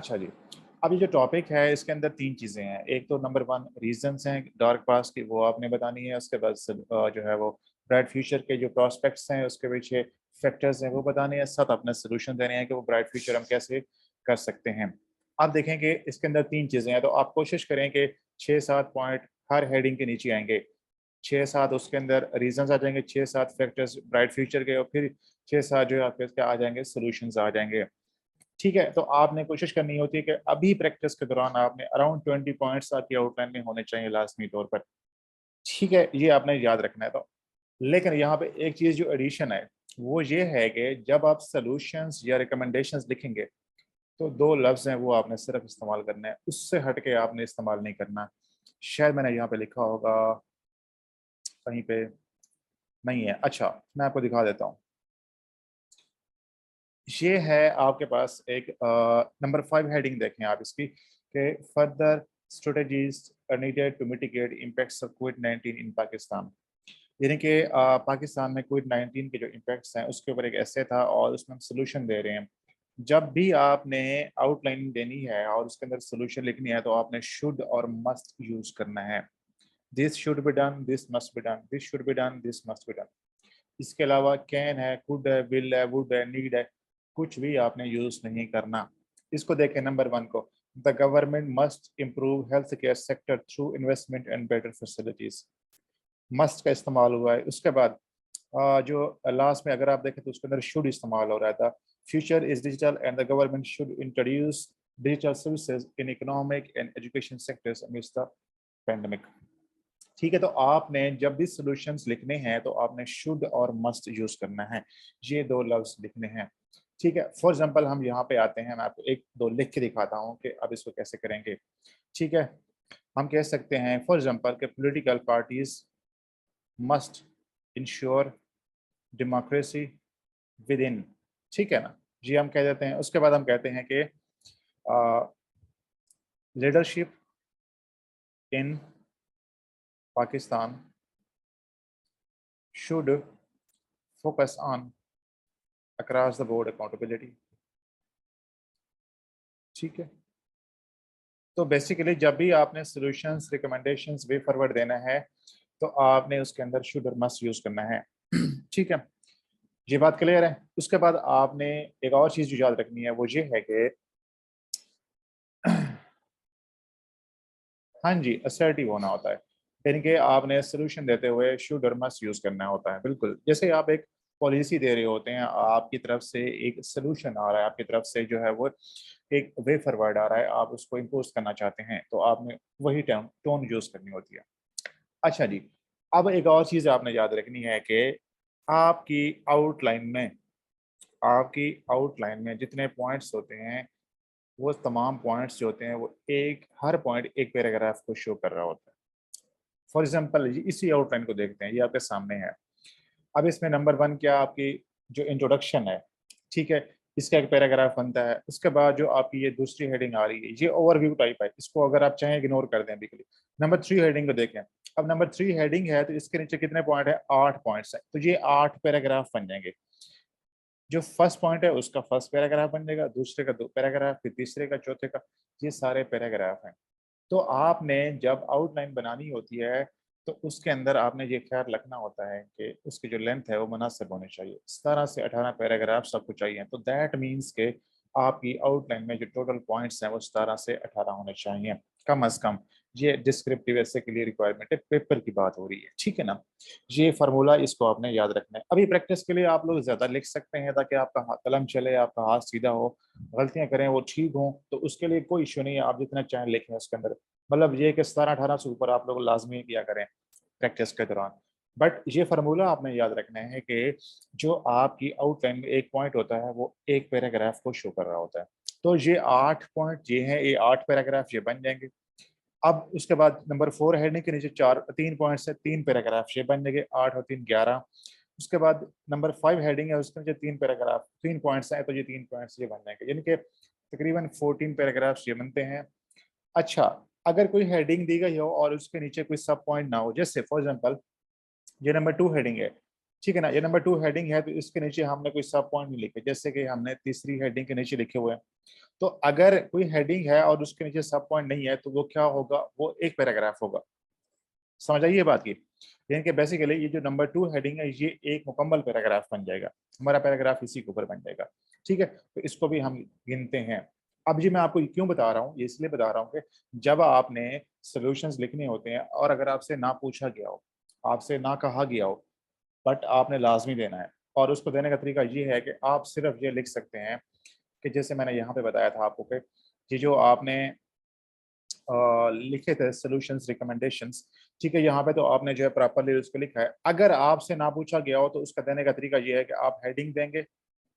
अच्छा जी, अब ये जो टॉपिक है इसके अंदर 3 चीज़ें हैं। एक तो नंबर 1 रीज़न्स हैं डार्क पास्ट की, वो आपने बतानी है। उसके बाद जो है वो ब्राइट फ्यूचर के जो प्रॉस्पेक्ट्स हैं उसके पीछे फैक्टर्स हैं वो बताने हैं, साथ अपने सॉल्यूशन देने हैं कि वो ब्राइट फ्यूचर हम कैसे कर सकते हैं। आप देखें कि इसके अंदर 3 चीज़ें हैं, तो आप कोशिश करें कि 6-7 पॉइंट हर हेडिंग के नीचे आएँगे। 6-7 उसके अंदर रीज़न्स आ जाएँगे, 6-7 फैक्टर्स ब्राइट फ्यूचर के, और फिर 6-7 जो है आपके इसके आ जाएँगे सॉल्यूशंस आ जाएँगे। ठीक है, तो आपने कोशिश करनी होती है कि अभी प्रैक्टिस के दौरान आपने अराउंड 20 पॉइंट्स आपकी आउटलाइन में होने चाहिए लाज़मी तौर पर। ठीक है, ये आपने याद रखना है तो। लेकिन यहाँ पे एक चीज़ जो एडिशन है, वो ये है कि जब आप सॉल्यूशंस या रिकमेंडेशंस लिखेंगे, तो 2 लफ्ज़ हैं वो आपने सिर्फ़ इस्तेमाल करने हैं, उससे हट के आपने इस्तेमाल नहीं करना। शायद मैंने यहाँ पे लिखा होगा, कहीं पे नहीं है। अच्छा, मैं आपको दिखा देता हूँ। ये है आपके पास एक नंबर 5 हेडिंग देखें आप इसकी कि further strategies are needed to mitigate impacts of कोविड-19 इन पाकिस्तान। यानी कि पाकिस्तान में कोविड-19 के जो इम्पैक्ट्स हैं उसके ऊपर एक एसे था और उसमें हम सॉल्यूशन दे रहे हैं। जब भी आपने आउटलाइन देनी है और उसके अंदर सॉल्यूशन लिखनी है तो आपने शुड और मस्ट यूज़ करना है। This should be done, this must be done, this should be done, this must be done. इसके अलावा कैन है, कुड है, विल है, वुड है, नीड है, कुछ भी आपने यूज़ नहीं करना। इसको देखें नंबर 1 को, the government must improve health care sector through investment and better facilities. Must का इस्तेमाल हुआ है। उसके बाद जो लास्ट में अगर आप देखें तो उसके अंदर शुड इस्तेमाल हो रहा था। Future is digital and the government should introduce digital services in economic and education sectors amidst the pandemic. ठीक है, तो आपने जब भी सॉल्यूशंस लिखने हैं तो आपने शुड और मस्ट यूज़ करना है। ये 2 लफ्ज़ लिखने हैं। ठीक है, फॉर एग्ज़ाम्पल हम यहाँ पे आते हैं, मैं आपको 1-2 लिख के दिखाता हूँ कि अब इसको कैसे करेंगे। ठीक है, हम कह सकते हैं फॉर एग्ज़ाम्पल कि political parties must ensure democracy within. ठीक है ना? जी, हम कह देते हैं। उसके बाद हम कहते हैं कि leadership in Pakistan should focus on across the board accountability. ठीक है? तो बेसिकली जब भी आपने सॉल्यूशंस, रिकमेंडेशंस वे फॉरवर्ड देना है, तो आपने उसके अंदर शुड और मस्ट यूज़ करना है। ठीक है? ये बात क्लियर है? उसके बाद आपने एक और चीज़ जो याद रखनी है वो ये है कि हाँ जी, असर्टिव होना होता है। यानी कि आपने सॉल्यूशन देते हुए शुड और मस्ट यूज़ करना होता है, बिल्कुल। जैसे आप एक पॉलिसी दे रहे होते हैं, आपकी तरफ से एक सॉल्यूशन आ रहा है, आपकी तरफ से जो है वो एक वे फॉरवर्ड आ रहा है, आप उसको इम्पोज़ करना चाहते हैं, तो आपने वही टोन टोन यूज़ करनी होती है। अच्छा जी, अब एक और चीज़ आपने याद रखनी है कि आपकी आउटलाइन में आपकी आउटलाइन में जितने पॉइंट्स होते हैं, वो तमाम पॉइंट्स जो होते हैं, वो एक हर पॉइंट एक पैराग्राफ को शो कर रहा होता है। फॉर एग्ज़ाम्पल इसी आउटलाइन को देखते हैं, ये आपके सामने है। अब इसमें नंबर 1 क्या आपकी जो इंट्रोडक्शन है, ठीक है? इसका एक पैराग्राफ बनता है। उसके बाद जो आपकी ये दूसरी हेडिंग आ रही है, ये ओवरव्यू टाइप है। इसको अगर आप चाहें इग्नोर कर दें बिल्कुल। नंबर 3 हेडिंग को देखें। अब नंबर 3 हेडिंग है तो इसके नीचे कितने पॉइंट है? 8 पॉइंट्स हैं। तो ये 8 पैराग्राफ बन जाएँगे। जो फर्स्ट पॉइंट है उसका फर्स्ट पैराग्राफ बन जाएगा, दूसरे का 2 पैराग्राफ, फिर तीसरे का, चौथे का, ये सारे पैराग्राफ हैं। तो आपने जब आउटलाइन बनानी होती है, तो उसके अंदर आपने ये ख़्याल रखना होता है कि उसकी जो लेंथ है वो मुनासिब होनी चाहिए। 17 से 18 पैराग्राफ्स आपको चाहिए, तो दैट मीन्स के आपकी आउटलाइन में जो टोटल पॉइंट्स हैं वो 17 से 18 होने चाहिए, कम अज़ कम। ये डिस्क्रिप्टिव एसे के लिए रिक्वायरमेंट है, पेपर की बात हो रही है, ठीक है ना? ये फ़ॉर्मूला इसको आपने याद रखना है। अभी प्रैक्टिस के लिए आप लोग ज़्यादा लिख सकते हैं ताकि आपका कलम चले, आपका हाथ सीधा हो, गलतियाँ करें वो ठीक हों, तो उसके लिए कोई इश्यू नहीं है, आप जितना चाहें लिखें उसके अंदर। मतलब ये कि 17-18 से ऊपर आप लोग लाज़मी किया करें प्रैक्टिस के दौरान। बट ये फ़ॉर्मूला आपने याद रखना है कि जो आपकी आउटलाइन में एक पॉइंट होता है, वो एक पैराग्राफ को शो कर रहा होता है। तो ये 8 पॉइंट ये हैं, ये 8 पैराग्राफ ये बन जाएँगे। अब उसके बाद नंबर 4 हेडिंग के नीचे 3 पॉइंट्स है, 3 पैराग्राफ ये बन जाएँगे, 8 और 3 11। उसके बाद नंबर 5 हेडिंग है, उसके नीचे 3 पैराग्राफ, 3 पॉइंट्स हैं, तो ये 3 पॉइंट्स ये बन जाएँगे। यानी कि तकरीबन 14 पैराग्राफ्स ये बनते हैं। अच्छा, अगर कोई हेडिंग दी गई हो और उसके नीचे कोई सब पॉइंट ना हो, जैसे फॉर एग्ज़ाम्पल ये नंबर 2 हेडिंग है, ठीक है ना। ये नंबर 2 हेडिंग है, तो इसके नीचे हमने कोई सब पॉइंट नहीं लिखे, जैसे कि हमने तीसरी हेडिंग के नीचे लिखे हुए हैं। तो अगर कोई हेडिंग है और उसके नीचे सब पॉइंट नहीं है तो वो क्या होगा, वो एक पैराग्राफ होगा। समझ आइए बात की। यानी कि बेसिकली ये जो नंबर 2 हेडिंग है ये एक मुकम्मल पैराग्राफ बन जाएगा, हमारा पैराग्राफ इसी के ऊपर बन जाएगा। ठीक है, तो इसको भी हम गिनते हैं। अब जी मैं आपको क्यों बता रहा हूँ, ये इसलिए बता रहा हूँ कि जब आपने सोल्यूशंस लिखने होते हैं और अगर आपसे ना पूछा गया हो, आपसे ना कहा गया हो, बट आपने लाजमी देना है। और उसको देने का तरीका ये है कि आप सिर्फ ये लिख सकते हैं कि जैसे मैंने यहाँ पे बताया था आपको कि ये जो आपने लिखे थे सॉल्यूशंस रिकमेंडेशंस, ठीक है, यहाँ पे तो आपने जो है प्रॉपरली उसको लिखा है। अगर आपसे ना पूछा गया हो तो उसका देने का तरीका ये है कि आप हेडिंग देंगे।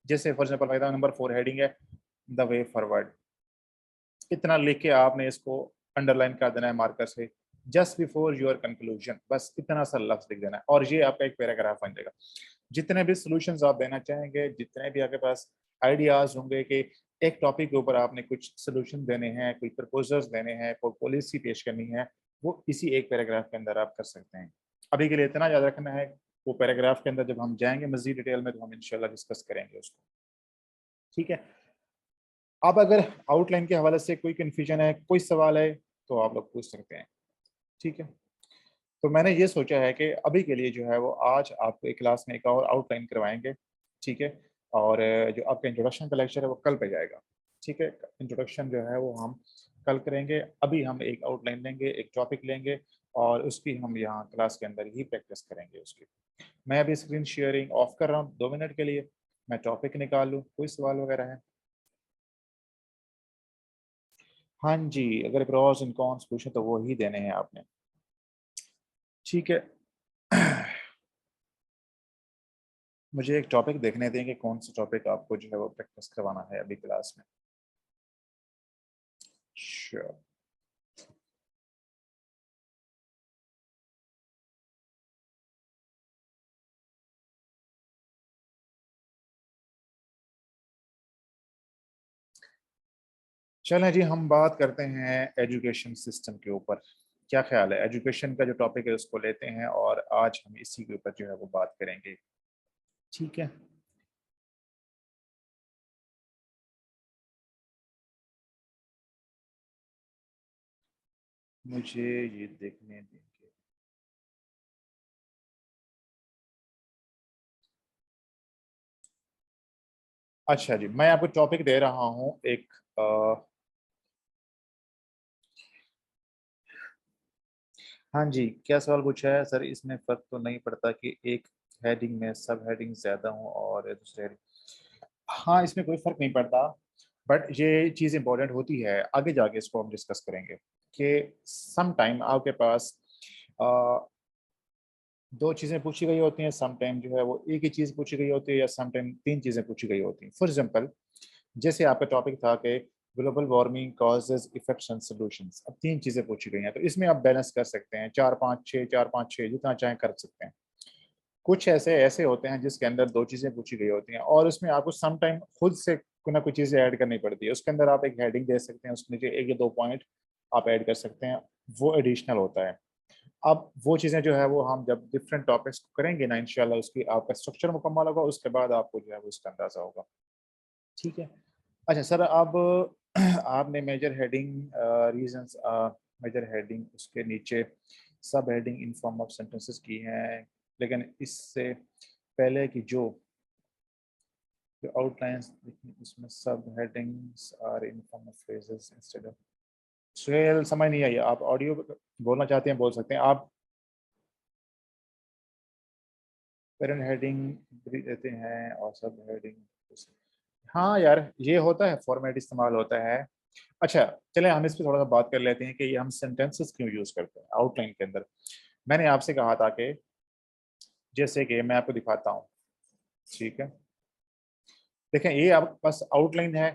जैसे फॉर एग्जाम्पल नंबर 4 हेडिंग है द वे फॉरवर्ड, इतना लिख के आपने इसको अंडरलाइन कर देना है मार्कर से, जस्ट बिफोर योर कंक्लूजन, बस इतना सा लफ्ज लिख देना है और ये आपका एक पैराग्राफ बन जाएगा। जितने भी सॉल्यूशंस आप देना चाहेंगे, जितने भी आपके पास आइडियाज होंगे कि एक टॉपिक के ऊपर आपने कुछ सॉल्यूशन देने हैं, कोई प्रपोजल्स देने हैं, कोई पॉलिसी पेश करनी है, वो इसी एक पैराग्राफ के अंदर आप कर सकते हैं। अभी के लिए इतना याद रखना है, वो पैराग्राफ के अंदर जब हम जाएंगे मजीद डिटेल में तो हम इंशाल्लाह डिस्कस करेंगे उसको। ठीक है, अब अगर आउटलाइन के हवाले से कोई कन्फ्यूजन है, कोई सवाल है, तो आप लोग पूछ सकते हैं। ठीक है, तो मैंने ये सोचा है कि अभी के लिए जो है वो आज आपको एक क्लास में एक और आउटलाइन करवाएंगे। ठीक है, और जो आपका इंट्रोडक्शन का लेक्चर है वो कल पे जाएगा। ठीक है, इंट्रोडक्शन जो है वो हम कल करेंगे। अभी हम एक आउटलाइन लेंगे, एक टॉपिक लेंगे और उसकी हम यहाँ क्लास के अंदर ही प्रैक्टिस करेंगे उसकी। मैं अभी स्क्रीन शेयरिंग ऑफ कर रहा हूँ 2 मिनट के लिए, मैं टॉपिक निकाल लूँ, कोई सवाल वगैरह है? हाँ जी, अगर प्रॉस एंड कॉन्स पूछे तो वो ही देने हैं आपने। ठीक है, मुझे एक टॉपिक देखने दें कि कौन सा टॉपिक आपको जो है वो प्रैक्टिस करवाना है अभी क्लास में। श्योर। चलें जी, हम बात करते हैं एजुकेशन सिस्टम के ऊपर। क्या ख्याल है, एजुकेशन का जो टॉपिक है उसको लेते हैं और आज हम इसी के ऊपर जो है वो बात करेंगे। ठीक है, मुझे ये देखने देंगे। अच्छा जी, मैं आपको टॉपिक दे रहा हूँ एक हाँ जी, क्या सवाल पूछा है सर? इसमें फर्क तो नहीं पड़ता कि एक हेडिंग में सब हेडिंग ज्यादा हो और दूसरे हाँ, इसमें कोई फर्क नहीं पड़ता, बट ये चीज़ इंपॉर्टेंट होती है, आगे जाके इसको हम डिस्कस करेंगे कि सम टाइम आपके पास अ, दो चीज़ें पूछी गई होती हैं, सम टाइम जो है वो एक ही चीज़ पूछी गई होती है या सम टाइम तीन चीज़ें पूछी गई होती हैं। फॉर एग्जांपल, जैसे आपका टॉपिक था कि global warming causes effects and solutions, अब तीन चीज़ें पूछी गई हैं तो इसमें आप बैलेंस कर सकते हैं, 4 5 6, 4 5 6 जितना चाहें कर सकते हैं। कुछ ऐसे ऐसे होते हैं जिसके अंदर दो चीजें पूछी गई होती हैं और उसमें आपको सम टाइम खुद से कोई ना कोई चीजें ऐड करनी पड़ती है। उसके अंदर आप एक हेडिंग दे सकते हैं, उसके नीचे एक या दो पॉइंट आप ऐड कर सकते हैं, वो एडिशनल होता है। अब वो चीजें जो है वो हम जब डिफरेंट टॉपिक्स को करेंगे ना इंशाल्लाह, उसकी आपका स्ट्रक्चर मुकम्मल होगा, उसके बाद आपको जो है वो इसका अंदाजा होगा। ठीक है, अच्छा सर, अब आपने major heading reasons, major heading उसके नीचे sub heading in form of sentences की हैं, लेकिन इससे पहले की जो जो आउटलाइंस इसमें sub headings are in form of phrases instead of. Suhail, समझ नहीं आई, आप ऑडियो बोलना चाहते हैं बोल सकते हैं आप। पेरेंट हेडिंग देते हैं और सब हेडिंग, हाँ यार ये होता है, फॉर्मेट इस्तेमाल होता है। अच्छा, चलें हम इस पे थोड़ा सा बात कर लेते हैं कि ये हम सेंटेंसेस क्यों यूज करते हैं आउटलाइन के अंदर। मैंने आपसे कहा था कि जैसे कि मैं आपको दिखाता हूँ। ठीक है, देखें ये आपके पास आउटलाइन है।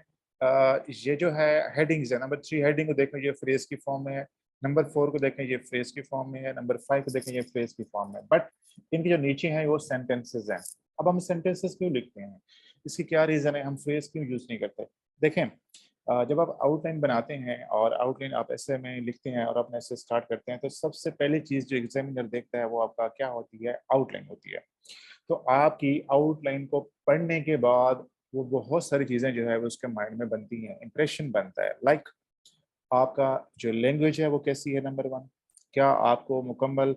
ये जो है हेडिंग्स है, नंबर 3 हेडिंग को देखें ये फ्रेज की फॉर्म में है, नंबर 4 को देखें ये फ्रेज की फॉर्म में है, नंबर 5 को देखें ये फ्रेज की फॉर्म में, बट इनके जो नीचे हैं वो सेंटेंसेस हैं। अब हम सेंटेंसेस क्यों लिखते हैं, इसकी क्या रीज़न है, हम फ्रेज क्यों यूज़ नहीं करते? देखें, जब आप आउटलाइन बनाते हैं और आउटलाइन आप ऐसे में लिखते हैं और अपने ऐसे स्टार्ट करते हैं तो सबसे पहली चीज़ जो एग्जामिनर देखता है वो आपका क्या होती है, आउटलाइन होती है। तो आपकी आउटलाइन को पढ़ने के बाद वो बहुत सारी चीज़ें जो है वो उसके माइंड में बनती हैं, इंप्रेशन बनता है। लाइक आपका जो लैंग्वेज है वो कैसी है, नंबर वन, क्या आपको मुकम्मल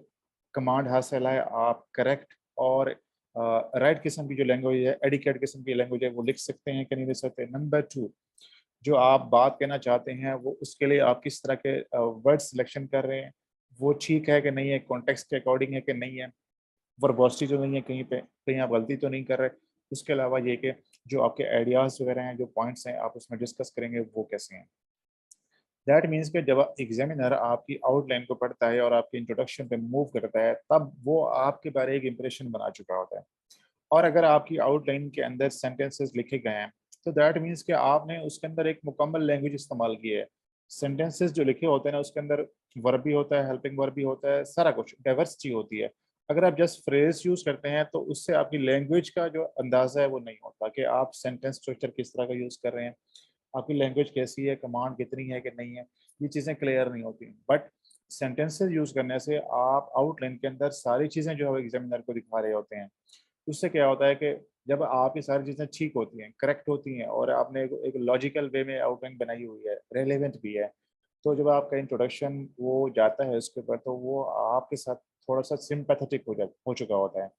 कमांड हासिल है, आप करेक्ट और राइट किस्म की जो लैंग्वेज है, एडिकेट किस्म की लैंग्वेज है, वो लिख सकते हैं कि नहीं लिख सकते। नंबर टू, जो आप बात कहना चाहते हैं वो उसके लिए आप किस तरह के वर्ड सिलेक्शन कर रहे हैं, वो ठीक है कि नहीं है, कॉन्टेक्स्ट के अकॉर्डिंग है कि नहीं है, वर्बोसिटी तो नहीं है कहीं पे, कहीं आप गलती तो नहीं कर रहे। उसके अलावा ये कि जो आपके आइडियाज़ वगैरह हैं, जो पॉइंट्स हैं आप उसमें डिस्कस करेंगे वो कैसे हैं। दैट मीन्स कि जब एग्जामिनर आपकी आउटलाइन को पढ़ता है और आपके इंट्रोडक्शन पे मूव करता है, तब वो आपके बारे एक इंप्रेशन बना चुका होता है। और अगर आपकी आउटलाइन के अंदर सेंटेंसेस लिखे गए हैं, तो दैट मीन्स कि आपने उसके अंदर एक मुकम्मल लैंग्वेज इस्तेमाल की है। सेंटेंसेस जो लिखे होते हैं ना, उसके अंदर वर्ब भी होता है, हेल्पिंग वर्ब भी होता है, सारा कुछ डाइवर्सिटी होती है। अगर आप जस्ट फ्रेज यूज करते हैं तो उससे आपकी लैंग्वेज का जो अंदाजा है वो नहीं होता कि आप सेंटेंस स्ट्रक्चर किस तरह का यूज कर रहे हैं, आपकी लैंग्वेज कैसी है, कमांड कितनी है कि नहीं है, ये चीज़ें क्लियर नहीं होती। बट सेंटेंसेस यूज करने से आप आउटलाइन के अंदर सारी चीज़ें जो है एग्जामिनर को दिखा रहे होते हैं। उससे क्या होता है कि जब आपकी सारी चीज़ें ठीक होती हैं, करेक्ट होती हैं और आपने एक लॉजिकल वे में आउटलाइन बनाई हुई है, रेलेवेंट भी है, तो जब आपका इंट्रोडक्शन वो जाता है उसके ऊपर, तो वो आपके साथ थोड़ा सा सिंपैथेटिक हो चुका होता है।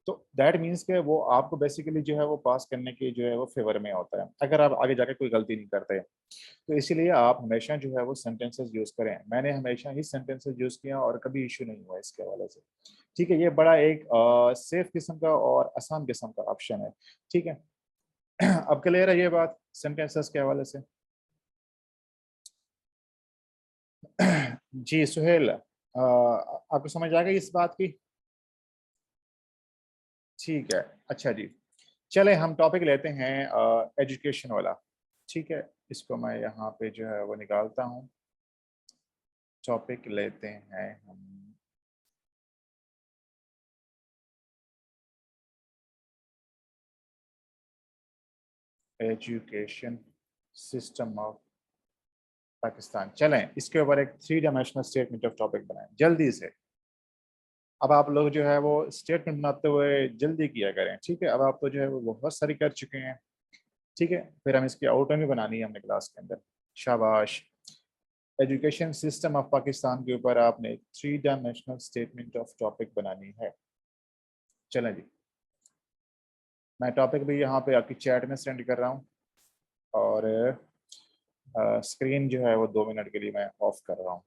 तो दैट मीन्स कि वो आपको बेसिकली जो है वो पास करने की जो है वो फेवर में होता है, अगर आप आगे जाके कोई गलती नहीं करते। तो इसीलिए आप हमेशा जो है वो सेंटेंसेस यूज़ करें। मैंने हमेशा ही सेंटेंसेस यूज़ किया और कभी इशू नहीं हुआ इसके हवाले से। ठीक है, ये बड़ा एक सेफ किस्म का और आसान किस्म का ऑप्शन है। ठीक है। अब क्लियर है ये बात सेंटेंसेस के हवाले से। जी सुहेल, आपको समझ आ गई इस बात की? ठीक है। अच्छा जी, चले हम टॉपिक लेते हैं एजुकेशन वाला। ठीक है, इसको मैं यहाँ पे जो है वो निकालता हूँ। टॉपिक लेते हैं हम एजुकेशन सिस्टम ऑफ पाकिस्तान। चलें इसके ऊपर एक three dimensional statement of topic बनाएं जल्दी से। अब आप लोग जो है वो स्टेटमेंट बनाते हुए जल्दी किया करें, ठीक है? अब आप तो जो है वो बहुत सारी कर चुके हैं। ठीक है, फिर हम इसकी आउटलाइन भी बनानी है हमने क्लास के अंदर। शाबाश। एजुकेशन सिस्टम ऑफ पाकिस्तान के ऊपर आपने three dimensional statement of topic बनानी है। चलें जी, मैं टॉपिक भी यहाँ पे आपकी चैट में सेंड कर रहा हूँ और स्क्रीन जो है वो 2 मिनट के लिए मैं ऑफ कर रहा हूँ।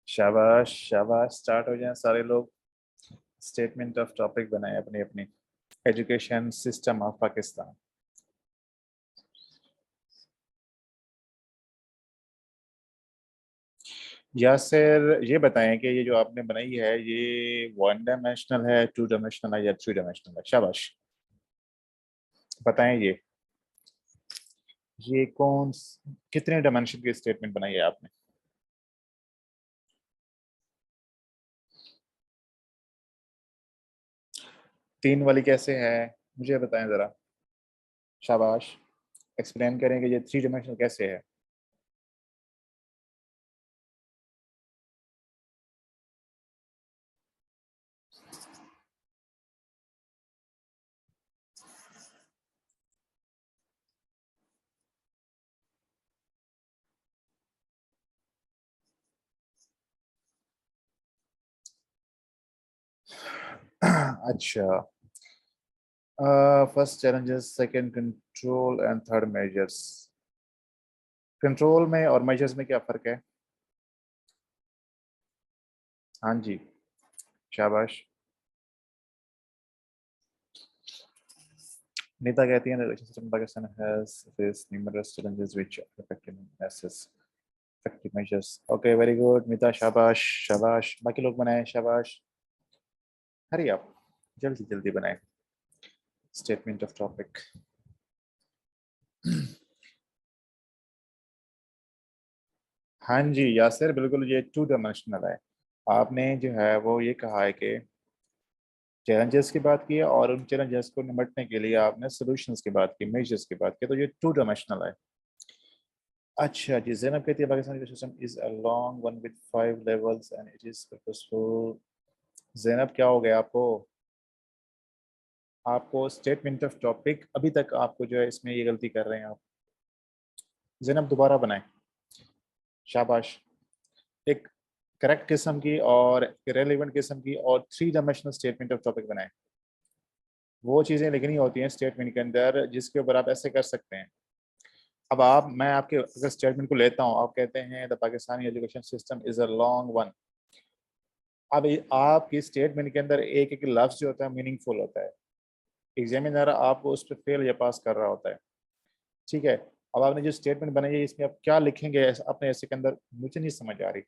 शाबाश शाबाश, स्टार्ट हो जाए सारे लोग। स्टेटमेंट ऑफ टॉपिक बनाए अपनी अपनी। Education system of Pakistan. Yasir ये बताएं कि ये जो आपने बनाई है ये वन डायमेंशनल है, टू डायमेंशनल है या थ्री डायमेंशनल है? शाबाश, बताएं ये कितने डायमेंशन की स्टेटमेंट बनाई है आपने? 3 वाली कैसे है, मुझे बताएं जरा। शाबाश, एक्सप्लेन करें कि ये थ्री डायमेंशनल कैसे है। अच्छा, first challenges, second control and third measures. Control में और मेजर्स में क्या फ़र्क है? हाँ जी, शाबाश। नीता कहती है education system in Pakistan has faced numerous challenges which are affecting assess effective measures. Okay, very good Nita, शाबाश शाबाश। बाकी लोग बनाए शाबाश। हरी आप जल्दी जल्दी बनाए स्टेटमेंट ऑफ टॉपिक। हाँ जी यासिर, बिल्कुल ये टू डायमेंशनल है। आपने जो है वो ये कहा है कि चैलेंजेस की बात की है और उन चैलेंजेस को निपटने के लिए आपने सॉल्यूशंस की बात की, मेजर्स की बात की, तो ये टू डायमेंशनल है। अच्छा जी, ज़ैनब कहती है Pakistan system is a long one with 5 levels and it is purposeful. Zainab क्या हो गया आपको? आपको स्टेटमेंट ऑफ टॉपिक अभी तक आपको जो है इसमें ये गलती कर रहे हैं आप। ज़ैनब दोबारा बनाएं, शाबाश। एक करेक्ट किस्म की और रेलिवेंट किस्म की और 3 डायमेंशनल स्टेटमेंट ऑफ टॉपिक बनाएं। वो चीज़ें लिखनी होती हैं स्टेटमेंट के अंदर जिसके ऊपर आप ऐसे कर सकते हैं। अब मैं आपके अगर स्टेटमेंट को लेता हूँ, आप कहते हैं the Pakistani education system is a long one. अब आपकी स्टेटमेंट के अंदर एक एक लफ्ज जो होता है मीनिंगफुल होता है। एग्जामिनर आपको उस पर फेल या पास कर रहा होता है, ठीक है। अब आपने जो स्टेटमेंट बनाई है इसमें आप क्या लिखेंगे अपने ऐसे के अंदर, मुझे नहीं समझ आ रही,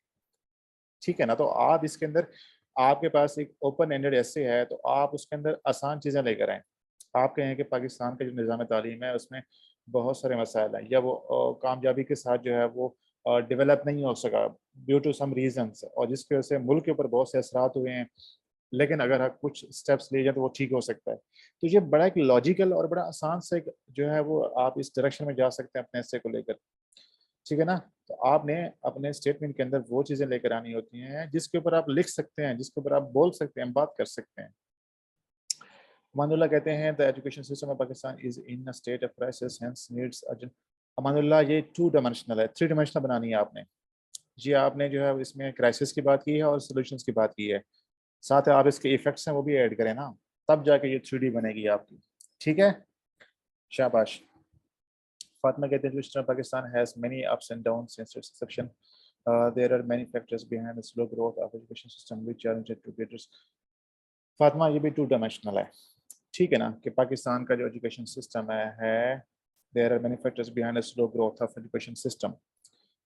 ठीक है ना। तो आप इसके अंदर, आपके पास एक ओपन एंडेड ऐसे है तो आप उसके अंदर आसान चीज़ें लेकर आए। आप कहें कि पाकिस्तान का जो निज़ाम तालीम है उसमें बहुत सारे मसाइल हैं या वो कामयाबी के साथ जो है वो डेवलप नहीं हो सका ड्यू टू सम रीजंस, और जिसकी वजह से मुल्क के ऊपर बहुत से असरात हुए हैं। लेकिन अगर आप कुछ स्टेप्स ले जाए तो वो ठीक हो सकता है। तो ये बड़ा एक लॉजिकल और बड़ा आसान से जो है वो आप इस डायरेक्शन में जा सकते हैं अपने हिस्से को लेकर, ठीक है ना। तो आपने अपने स्टेटमेंट के अंदर वो चीज़ें लेकर आनी होती हैं जिसके ऊपर आप लिख सकते हैं, जिसके ऊपर आप बोल सकते हैं, बात कर सकते हैं। अमानुल्लाह कहते हैं the education system of Pakistan is in a state of crisis hence needs urgent. Amanullah ये टू डायमेंशनल है, 3 डायमेंशनल बनानी है आपने। जी आपने जो है इसमें क्राइसिस की बात की है और सॉल्यूशंस की बात की है, साथ है आप इसके इफेक्ट्स हैं वो भी ऐड करें ना, तब जाके ये 3D बनेगी आपकी, ठीक है। शाबाश। फातिमा कहते हैं system Pakistan has many ups and down since its inception. There are many factors behind the slow growth of education system which challenge to getters. Fatima ये भी टू डायमेंशनल है, ठीक है ना, कि पाकिस्तान का जो एजुकेशन सिस्टम है there are many factors behind the slow growth of education system,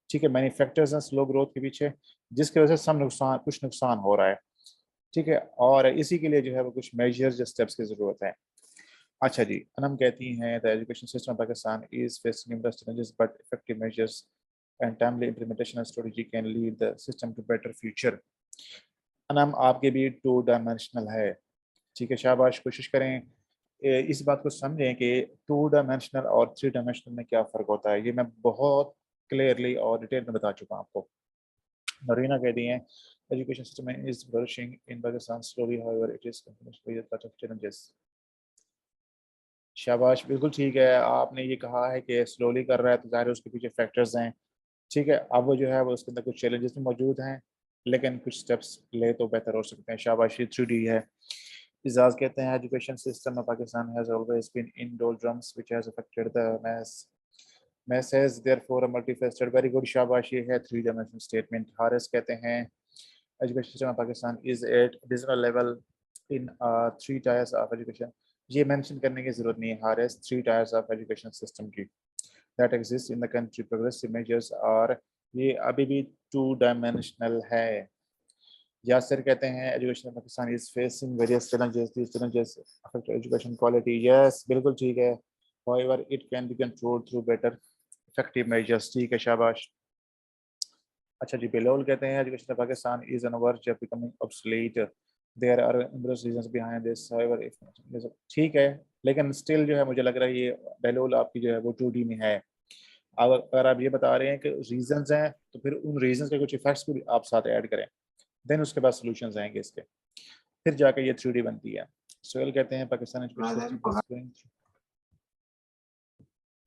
ठीक है। मैनी फैक्टर्स हैं स्लो ग्रोथ के पीछे जिसकी वजह से सब नुकसान, कुछ नुकसान हो रहा है, ठीक है। और इसी के लिए जो है वो कुछ मेजर्स या स्टेप्स की जरूरत है। अच्छा जी, अनम कहती हैं the education system Pakistan is facing numerous challenges but effective measures and timely implementation strategy can lead the system to better future. Anam आपके भी टू डायमेंशनल है, ठीक है, शाबाश। कोशिश करें इस बात को समझें कि 2 डायमेंशनल और 3 डायमेंशनल में क्या फ़र्क होता है, ये मैं बहुत क्लियरली और डिटेल में बता चुका हूँ आपको। नरीना कहती हैं education system is flourishing in Pakistan slowly however it is continuously lot of challenges. शाबाश, बिल्कुल ठीक है। आपने ये कहा है कि स्लोली कर रहा है तो ज़ाहिर है उसके पीछे फैक्टर्स हैं, ठीक है। अब वो जो है वो उसके अंदर कुछ चैलेंजेस भी मौजूद हैं लेकिन कुछ स्टेप्स ले तो बेहतर हो सकते हैं। शाबाशी 3D है। इजाज कहते हैं education system of Pakistan has always been in doldrums which has affected the mass has therefore a multifaceted, very good, शाबाश, ये है 3 डायमेंशनल स्टेटमेंट। हारिस कहते हैं education system of Pakistan is at divisional level in 3 tiers of education. ये mention करने की जरूरत नहीं है Haris, 3 tiers of education system की that exist in the country, progressive measures और ये अभी भी 2 डायमेंशनल है। यासिर कहते हैं education Pakistan is facing various challenges, these challenges affect education quality. Yes बिल्कुल ठीक है, however it can be controlled through better effective measures, ठीक है, शाबाश। अच्छा जी, बेलोल कहते हैं education Pakistan is on verge of becoming obsolete, there are numerous reasons behind this, however if ठीक है, लेकिन स्टिल जो है मुझे लग रहा है ये बेलोल आपकी जो है वो 2D में है। अब अगर आप ये बता रहे हैं कि रीजंस हैं तो फिर उन रीजंस के कुछ इफेक्ट्स भी आप साथ ऐड करें, देन उसके बाद सॉल्यूशंस आएंगे इसके, फिर जाके ये 3D बनती है। सोहेल कहते हैं पाकिस्तान एजुकेशन सिस्टम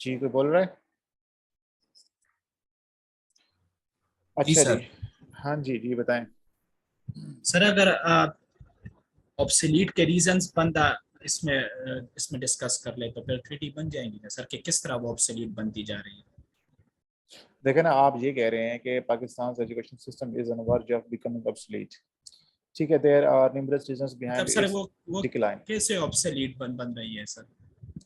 जी, कोई बोल रहा है? जी अच्छा जी, सर। हाँ जी जी बताएं। सर अगर ऑब्सोलीट के रीजंस बंदा इसमें डिस्कस कर ले तो फिर 3D बन जाएंगी ना सर, कि किस तरह वो ऑब्सोलीट बनती जा रही है। देखें ना, आप ये कह रहे हैं कि Pakistan education system is on verge of becoming obsolete, ठीक है। देयर आर न्यूमरस रीजंस मतलब बिहाइंड सर इट्स वो डिक्लाइन। कैसे ऑब्सोलीट बन रही है सर?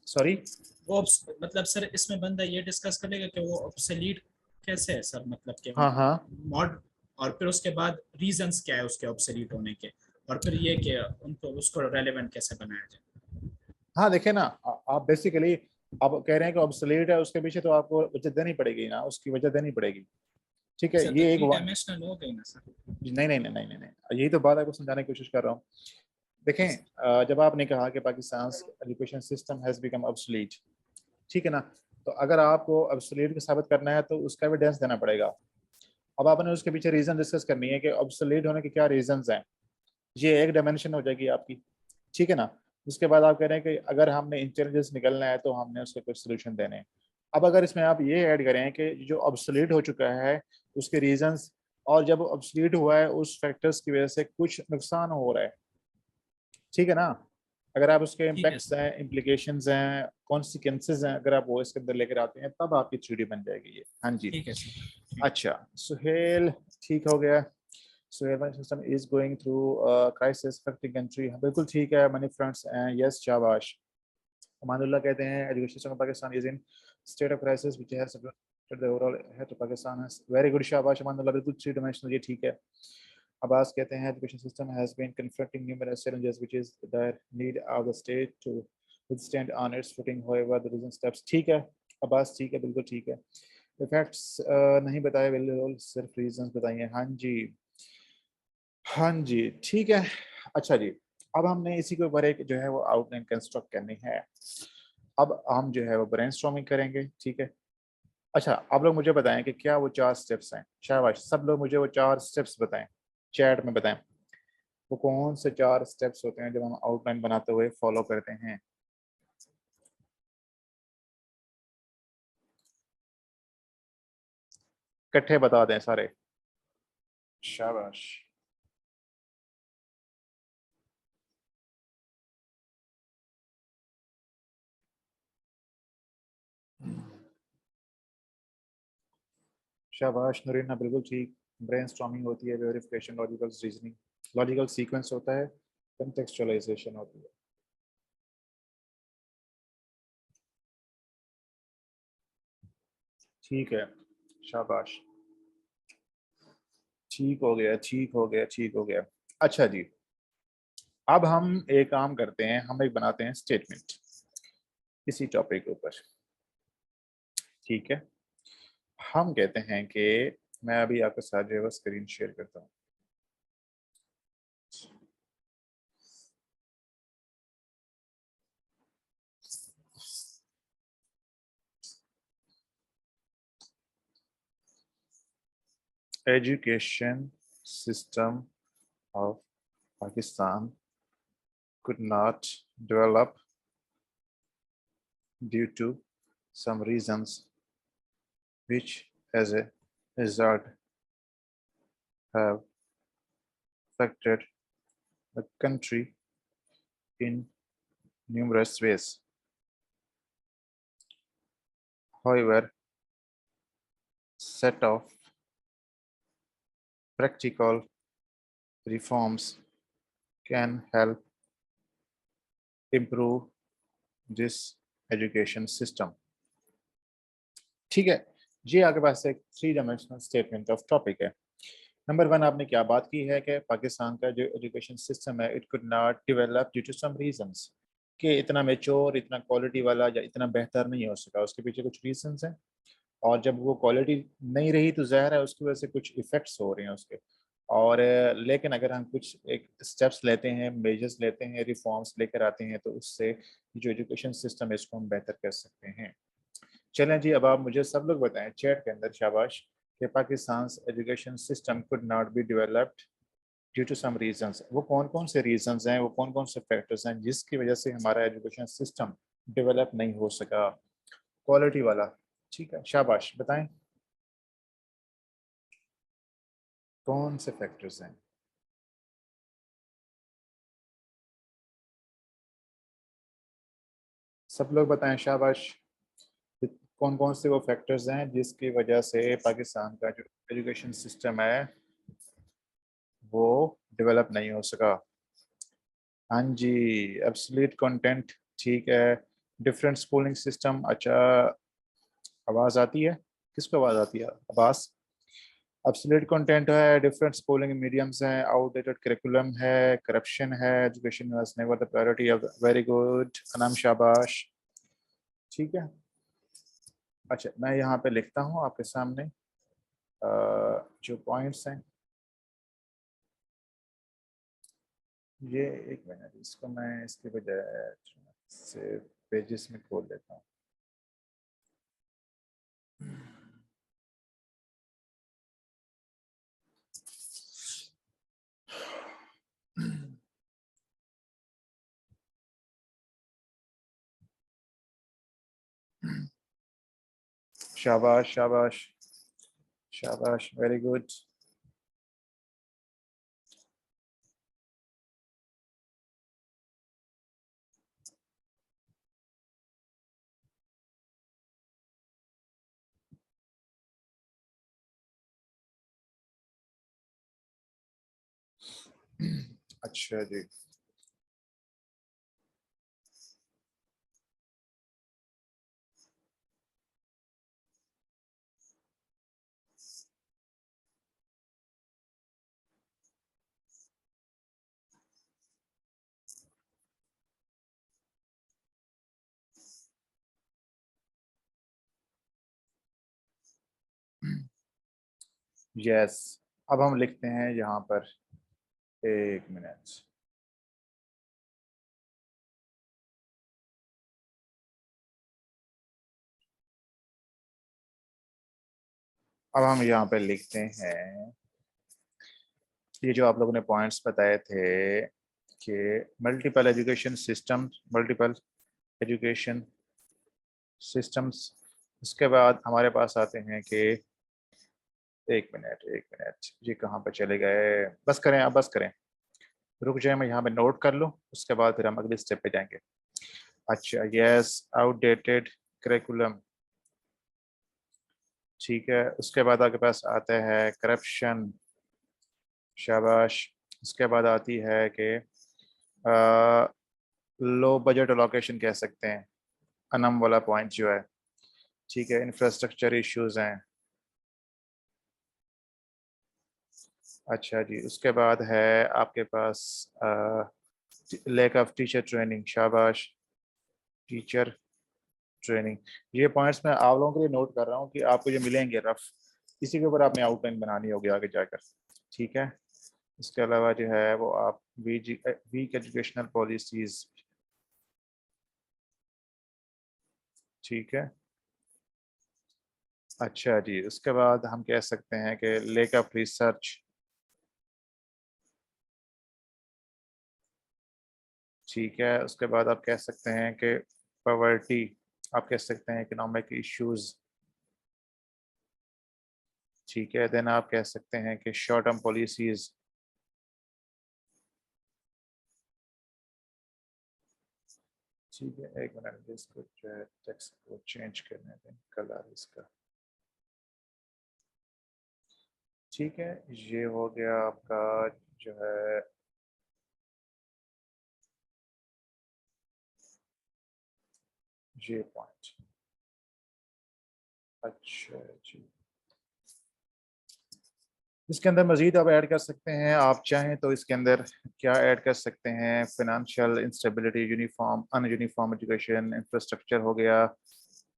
सॉरी? मतलब सर इसमें बंदा ये डिस्कस करेगा कि वो ऑब्सोलीट कैसे है सर, मतलब कि हाँ हाँ, मॉड, और फिर उसके बाद रीजंस क्या है उसके ऑब्सोलीट होने के, और फिर ये कि उनको उसको रेलेवेंट कैसे बनाया जाए। हाँ देखे ना, आप बेसिकली आप कह रहे हैं कि ऑब्सोलीट है, उसके पीछे तो आपको वजह देनी पड़ेगी ना, उसकी वजह देनी पड़ेगी। ठीक है, सर तो ये एक 3 डायमेंशनल हो गई ना सर। नहीं नहीं नहीं नहीं नहीं नहीं, यही तो बात आपको समझाने की कोशिश कर रहा हूँ। देखें, जब आपने कहा कि Pakistan education system has become obsolete, ठीक है ना, तो अगर आपको ऑब्सोलीट को साबित करना है तो उसका एविडेंस देना पड़ेगा। अब आपने उसके पीछे रीजन डिस्कस करनी है कि ऑब्सोलीट होने के क्या रीजंस हैं। ये एक डायमेंशन हो जाएगी आपकी, ठीक है ना। उसके बाद आप कह रहे हैं कि अगर हमने इंटेलिजेंस निकलना है तो हमने उसके कुछ सोल्यूशन देने हैं। अब अगर इसमें आप ये ऐड करें कि जो ऑब्सोलीट हो चुका है उसके रीजंस, और जब ऑब्सोलीट हुआ है उस फैक्टर्स की वजह से कुछ नुकसान हो रहा है, ठीक है ना। अगर आप उसके ठीक है इम्पैक्ट्स सर। हैं, इम्प्लीकेशंस हैं, कॉन्सिक्वेंसेज हैं, अगर आप वो इसके अंदर लेकर आते हैं तब आपकी थ्योरी बन जाएगी ये। हाँ जी। ठीक है सर। ठीक। अच्छा सुहेल, ठीक हो गया। Suhail system is going through crisis affecting country, बिल्कुल ठीक है। मनी फ्रंट्स एंड यस शाबाश। अमानुल्लाह कहते हैं education system of Pakistan is in state of crisis which has affected the overall health of Pakistan has very good शाबाश अमानुल्लाह, बिल्कुल थ्री डायमेंशनल, ये ठीक है। अब्बास कहते हैं education system has been confronting numerous challenges which is the need of the state to withstand on its footing however the recent steps, ठीक है अब्बास, ठीक है, बिल्कुल ठीक है। इफेक्ट्स नहीं बताए, बिल्कुल सिर्फ रीजंस बताइए। हाँ जी, हाँ जी, ठीक है। अच्छा जी, अब हमने इसी के ऊपर एक जो है वो आउटलाइन कंस्ट्रक्ट करनी है। अब हम जो है वो ब्रेनस्टॉर्मिंग करेंगे, ठीक है। अच्छा, आप लोग मुझे बताएं कि क्या वो 4 स्टेप्स हैं। शाबाश, सब लोग मुझे वो 4 स्टेप्स बताएं, चैट में बताएं। वो कौन से 4 स्टेप्स होते हैं जब हम आउटलाइन बनाते हुए फॉलो करते हैं। इकट्ठे बता दें सारे। शाबाश। शाबाश नरीना, बिल्कुल ठीक। ब्रेनस्टॉर्मिंग होती है, verification, logical reasoning, logical sequence होता है, कंटेक्चुअलाइजेशन होती है। ठीक है, शाबाश, ठीक हो गया, ठीक हो गया, ठीक हो गया। अच्छा जी, अब हम एक काम करते हैं, हम एक बनाते हैं स्टेटमेंट इसी टॉपिक के ऊपर, ठीक है। हम कहते हैं कि मैं अभी आपके साथ जो है स्क्रीन शेयर करता हूँ। Education system of Pakistan could not develop due to some reasons which as a result have affected the country in numerous ways. However, set of practical reforms can help improve this education system. ठीक है, ये आपके पास एक 3 dimensional statement of topic है। Number 1 आपने क्या बात की है कि पाकिस्तान का जो एजुकेशन सिस्टम है it could not develop due to some reasons, कि इतना मेच्योर, इतना क्वालिटी वाला या इतना बेहतर नहीं हो सका, उसके पीछे कुछ रीजंस हैं। और जब वो क्वालिटी नहीं रही तो ज़ाहिर है उसकी वजह से कुछ इफ़ेक्ट्स हो रहे हैं उसके। और लेकिन अगर हम कुछ एक स्टेप्स लेते हैं, मेजर्स लेते हैं, रिफॉर्म्स लेकर आते हैं तो उससे जो एजुकेशन सिस्टम है इसको हम बेहतर कर सकते हैं। चलें जी, अब आप मुझे सब लोग बताएं चैट के अंदर, शाबाश, कि Pakistan education system could not be developed due to some reasons. वो कौन कौन से रीजंस हैं, वो कौन कौन से फैक्टर्स हैं जिसकी वजह से हमारा एजुकेशन सिस्टम डेवलप नहीं हो सका, क्वालिटी वाला। ठीक है, शाबाश, बताएं कौन से फैक्टर्स हैं। सब लोग बताएं, शाबाश। कौन कौन से वो फैक्टर्स हैं जिसकी वजह से पाकिस्तान का जो एजुकेशन सिस्टम है वो डेवलप नहीं हो सका। हाँ जी, एब्सोल्यूट कंटेंट, ठीक है। डिफरेंट स्कूलिंग सिस्टम, अच्छा। आवाज़ आती है, किसको आवाज़ आती है? अब्बास, ऑब्सोलीट कंटेंट है, डिफरेंट स्कूलिंग मीडियम्स हैं, आउटडेटेड करिकुलम है, करप्शन है, education was never the priority of, very good Anam, शाबाश। ठीक है, अच्छा मैं यहाँ पे लिखता हूँ आपके सामने जो पॉइंट्स हैं। ये एक मिनट, इसको मैं इसके बजाय से पेजेस में खोल देता हूँ। शाबाश शाबाश शाबाश, वेरी गुड। अच्छा जी, यस। अब हम लिखते हैं यहाँ पर, एक मिनट, अब हम यहाँ पे लिखते हैं ये जो आप लोगों ने पॉइंट्स बताए थे कि multiple education system, multiple education systems. उसके बाद हमारे पास आते हैं कि एक मिनट एक मिनट, ये कहाँ पे चले गए, बस करें आप बस करें, रुक जाए, मैं यहाँ पे नोट कर लूँ, उसके बाद फिर हम अगले स्टेप पे जाएंगे। अच्छा, यस, आउटडेटेड करिकुलम, ठीक है। उसके बाद आपके पास आता है करप्शन, शाबाश। उसके बाद आती है कि लो बजट अलोकेशन कह सकते हैं, अनम वाला पॉइंट जो है, ठीक है। इंफ्रास्ट्रक्चर इश्यूज हैं, अच्छा जी। उसके बाद है आपके पास लैक ऑफ टीचर ट्रेनिंग, शाबाश, टीचर ट्रेनिंग। ये पॉइंट्स मैं आप लोगों के लिए नोट कर रहा हूँ कि आपको जो मिलेंगे रफ, इसी के ऊपर आपने आउटलाइन बनानी होगी आगे जाकर, ठीक है। इसके अलावा जो है वो आप वीक एजुकेशनल पॉलिसीज, ठीक है। अच्छा जी, उसके बाद हम कह सकते हैं कि लेक ऑफ रिसर्च, ठीक है। उसके बाद आप कह सकते हैं कि पॉवर्टी, आप कह सकते हैं इकोनॉमिक इश्यूज, ठीक है। देन आप कह सकते हैं कि शॉर्ट टर्म पॉलिसीज, ठीक है। एक मिनट, इसको जो है टेक्स्ट को चेंज करने दें, कलर इसका, ठीक है। ये हो गया आपका जो है ये पॉइंट, अच्छा जी। इसके अंदर मजीद आप ऐड कर सकते हैं, आप चाहें तो इसके अंदर क्या ऐड कर सकते हैं, फाइनेंशियल इंस्टेबिलिटी, यूनिफॉर्म अन यूनिफॉर्म एजुकेशन, इंफ्रास्ट्रक्चर हो गया,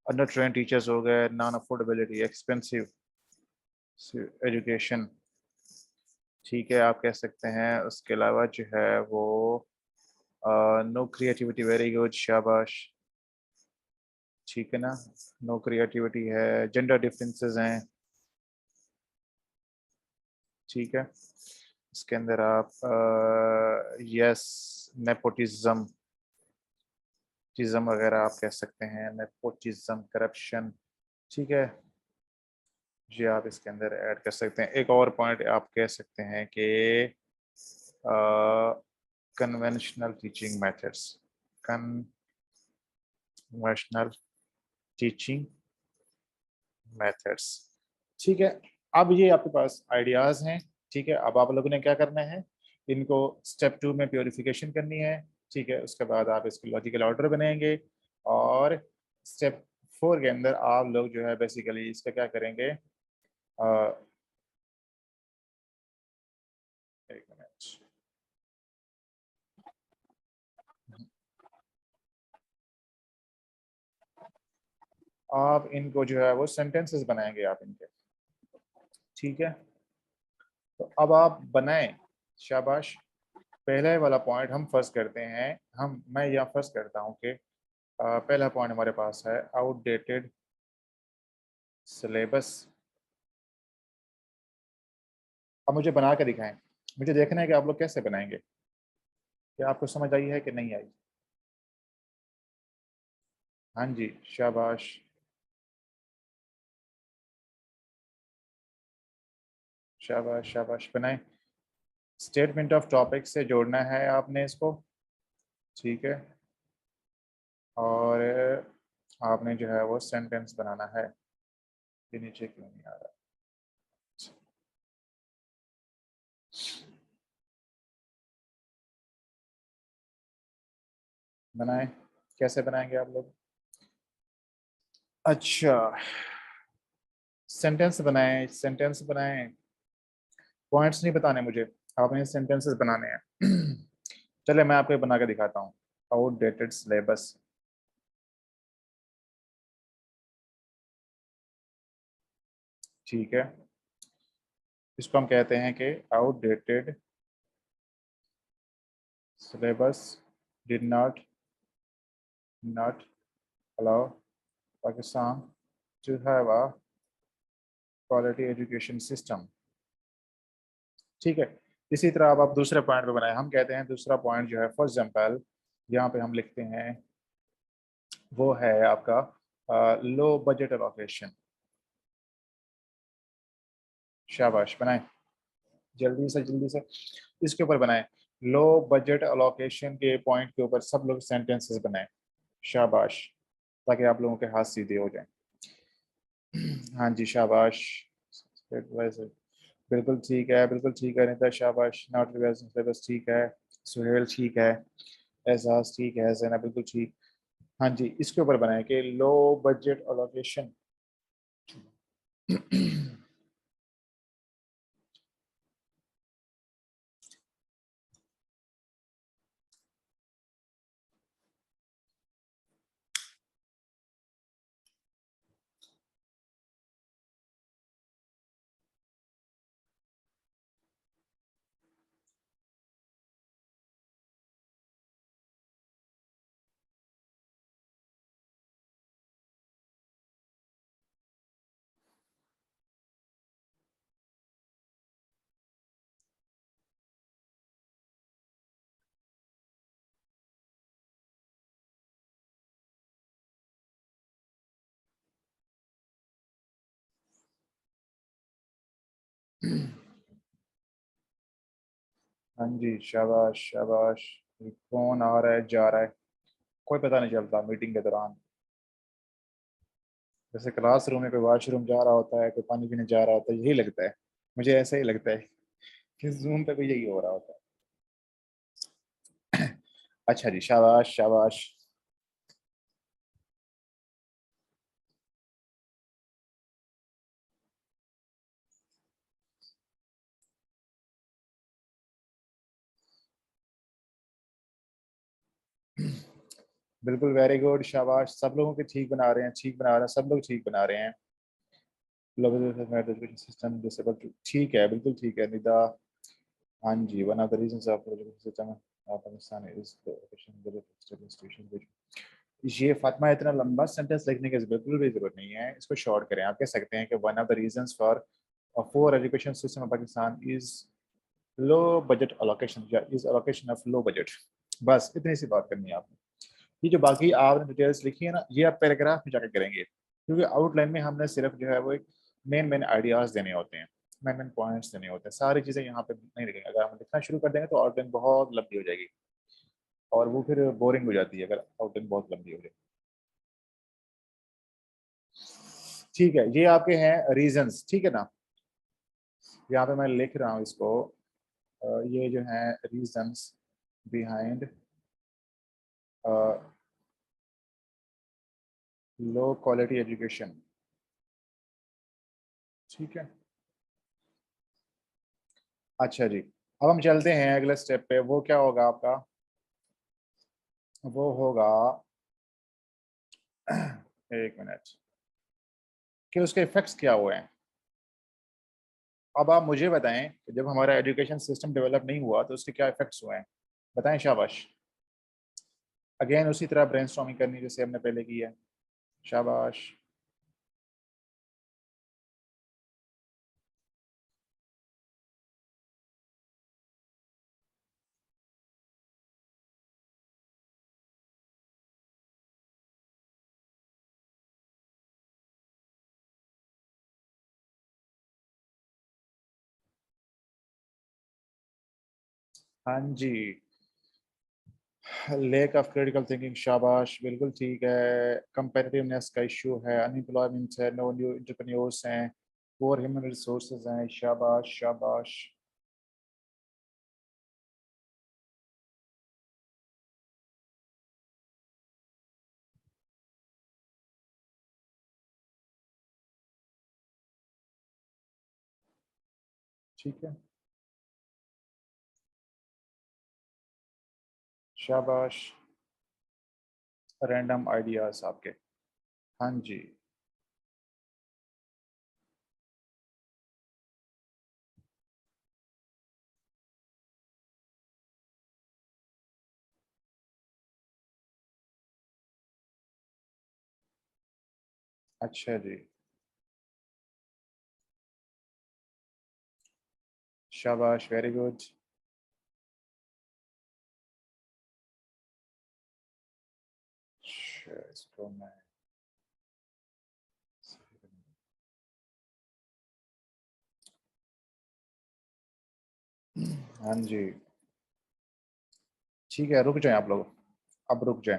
अंडर ट्रेन टीचर्स हो गए, नॉन अफोर्डेबिलिटी, एक्सपेंसिव एजुकेशन, ठीक है। आप कह सकते हैं उसके अलावा जो है वो नो क्रिएटिविटी, वेरी गुड, शाबाश, ठीक है ना। नो क्रिएटिविटी है, जेंडर डिफरेंसेस हैं, ठीक है। इसके अंदर आप यस, नेपोटिज्म, टिज्म वगैरह आप कह सकते हैं, नेपोटिज्म, करप्शन, ठीक है। ये आप इसके अंदर ऐड कर सकते हैं। एक और पॉइंट आप कह सकते हैं कि conventional teaching methods, conventional teaching methods, ठीक है। अब ये आपके पास आइडियाज हैं, ठीक है। अब आप लोगों ने क्या करना है, इनको स्टेप 2 में प्योरिफिकेशन करनी है, ठीक है। उसके बाद आप इसको लॉजिकल ऑर्डर बनाएंगे, और स्टेप 4 के अंदर आप लोग जो है बेसिकली इसका क्या करेंगे, आप इनको जो है वो सेंटेंसेस बनाएंगे आप इनके, ठीक है। तो अब आप बनाएं, शाबाश। पहले वाला पॉइंट हम फर्स्ट करते हैं, मैं यहाँ फर्स्ट करता हूँ कि पहला पॉइंट हमारे पास है आउटडेटेड सिलेबस। अब मुझे बना के दिखाएं, मुझे देखना है कि आप लोग कैसे बनाएंगे, क्या आपको समझ आई है कि नहीं आई। हाँ जी, शाबाश। शाबाश शाबाश, बनाएं। स्टेटमेंट ऑफ टॉपिक से जोड़ना है आपने इसको, ठीक है। और आपने जो है वो सेंटेंस बनाना है। ये नीचे क्यों नहीं आ रहा? बनाएं, कैसे बनाएंगे आप लोग? अच्छा, सेंटेंस बनाएं, सेंटेंस बनाएं, पॉइंट्स नहीं बताने मुझे, आपने सेंटेंसेस बनाने हैं। चले मैं आपको बना के दिखाता हूँ। आउटडेटेड सिलेबस, ठीक है। इसको हम कहते हैं कि outdated syllabus did not allow Pakistan to have a quality education system, ठीक है। इसी तरह अब आप दूसरे पॉइंट पे बनाए, हम कहते हैं दूसरा पॉइंट जो है फॉर एग्जाम्पल यहाँ पे हम लिखते हैं वो है आपका लो बजट एलोकेशन। शाबाश, बनाए जल्दी से इसके ऊपर बनाए। लो बजट एलोकेशन के पॉइंट के ऊपर सब लोग सेंटेंसेस बनाए, शाबाश, ताकि आप लोगों के हाथ सीधे हो जाएं। हाँ जी, शाबाश। वैसे बिल्कुल ठीक है, बिल्कुल ठीक है निता, शाबाश। नॉट रिवाइजिंग सिलेबस, ठीक है। सुहेल ठीक है, एहसास ठीक है, जैना बिल्कुल ठीक। हाँ जी, इसके ऊपर बनाए कि लो बजट एलोकेशन। हाँ जी, शाबाश शाबाश। कौन आ रहा है जा रहा है कोई पता नहीं चलता मीटिंग के दौरान। जैसे क्लासरूम में कोई वॉशरूम जा रहा होता है, कोई पानी पीने जा रहा होता है, यही लगता है मुझे, ऐसा ही लगता है कि जूम पे भी यही हो रहा होता है। अच्छा जी, शाबाश शाबाश। बिल्कुल वेरी गुड, शाबाश। सब लोगों के ठीक बना रहे हैं, ठीक बना रहे हैं, सब लोग ठीक बना रहे हैं। सिस्टम डिसेबल, ठीक है, बिल्कुल ठीक है निदा। हाँ जी, one of the reasons of system Pakistan is ये फातिमा, इतना लंबा सेंटेंस लिखने की बिल्कुल भी जरूरत नहीं है, इसको शॉर्ट करें। आप कह सकते हैं कि one of the reasons for for education system of Pakistan is low budget allocation, या is allocation of low budget. बस इतनी सी बात करनी है आपने। ये जो बाकी आपने डिटेल्स लिखी है ना, ये आप पैराग्राफ में जाकर करेंगे, क्योंकि आउटलाइन में हमने सिर्फ जो है वो एक मेन आइडियाज देने होते हैं, मेन पॉइंट्स देने होते हैं, सारी चीज़ें यहाँ पे नहीं लिखेंगे। अगर हम लिखना शुरू कर देंगे तो आउटलाइन बहुत लंबी हो जाएगी, और वो फिर बोरिंग हो जाती है अगर आउटलाइन बहुत लंबी हो जाए। ठीक है, ये आपके हैं रीजंस, ठीक है ना। यहाँ पे मैं लिख रहा हूँ इसको, ये जो है reasons behind low quality education, ठीक है। अच्छा जी, अब हम चलते हैं अगले स्टेप पे। वो क्या होगा आपका? वो होगा एक मिनट, कि उसके इफेक्ट्स क्या हुए हैं। अब आप मुझे बताएं कि जब हमारा एजुकेशन सिस्टम डेवलप नहीं हुआ तो उसके क्या इफेक्ट्स हुए हैं, बताएं शाबाश। अगेन उसी तरह ब्रेनस्टॉर्मिंग करनी जैसे हमने पहले की है। शाबाश। हाँ जी, लेक ऑफ क्रिटिकल थिंकिंग, शाबाश, बिल्कुल ठीक है। कंपेटिटिवनेस का इशू है, अनएम्प्लॉयमेंट है, नो न्यू एंटरप्रेन्योर्स हैं, पोर ह्यूमन रिसोर्सेज हैं। शाबाश शाबाश। ठीक है, शाबाश। रैंडम आइडियाज आपके। हाँ जी। अच्छा जी, शाबाश, वेरी गुड। इसको मैं, हाँ जी, ठीक है, रुक जाएं आप लोग, अब रुक जाएं।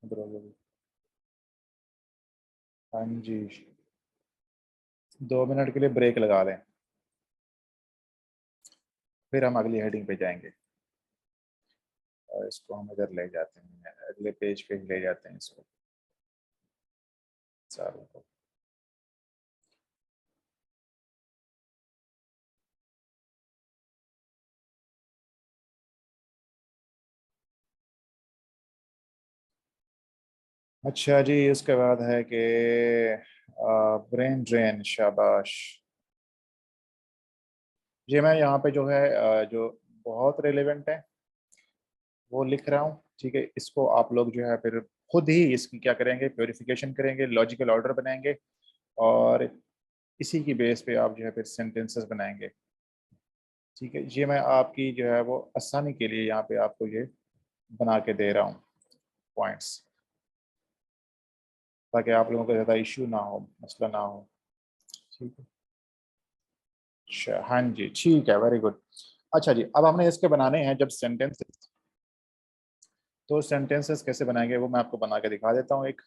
इधर आ जाओ। हाँ जी, 2 मिनट के लिए ब्रेक लगा लें, फिर हम अगली हेडिंग पे जाएंगे। और इसको हम इधर ले जाते हैं, अगले पेज पे ले जाते हैं इसको सारों को। अच्छा जी, उसके बाद है कि ब्रेन ड्रेन, शाबाश। ये मैं यहाँ पे जो है जो बहुत रेलेवेंट है वो लिख रहा हूँ, ठीक है। इसको आप लोग जो है फिर खुद ही इसकी क्या करेंगे, प्योरिफिकेशन करेंगे, लॉजिकल ऑर्डर बनाएंगे, और इसी की बेस पे आप जो है फिर सेंटेंसेस बनाएंगे, ठीक है। ये मैं आपकी जो है वो आसानी के लिए यहाँ पे आपको ये बना के दे रहा हूँ पॉइंट्स, ताकि आप लोगों को ज़्यादा इश्यू ना हो, मसला ना हो, ठीक है। अच्छा, हाँ जी, ठीक है, वेरी गुड। अच्छा जी, अब हमने इसके बनाने हैं जब सेंटेंसेस, तो सेंटेंसेस कैसे बनाएंगे वो मैं आपको बना के दिखा देता हूँ एक,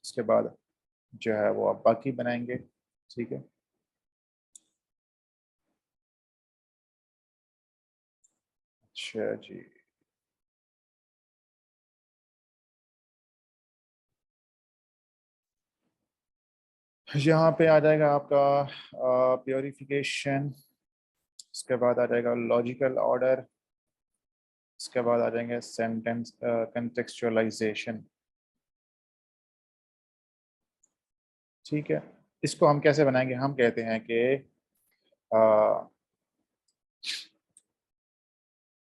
उसके बाद जो है वो आप बाकी बनाएंगे, ठीक है। अच्छा जी, यहाँ पे आ जाएगा आपका प्योरिफिकेशन, उसके बाद आ जाएगा लॉजिकल ऑर्डर, उसके बाद आ जाएंगे सेंटेंस कंटेक्चुअलाइजेशन, ठीक है। इसको हम कैसे बनाएंगे, हम कहते हैं कि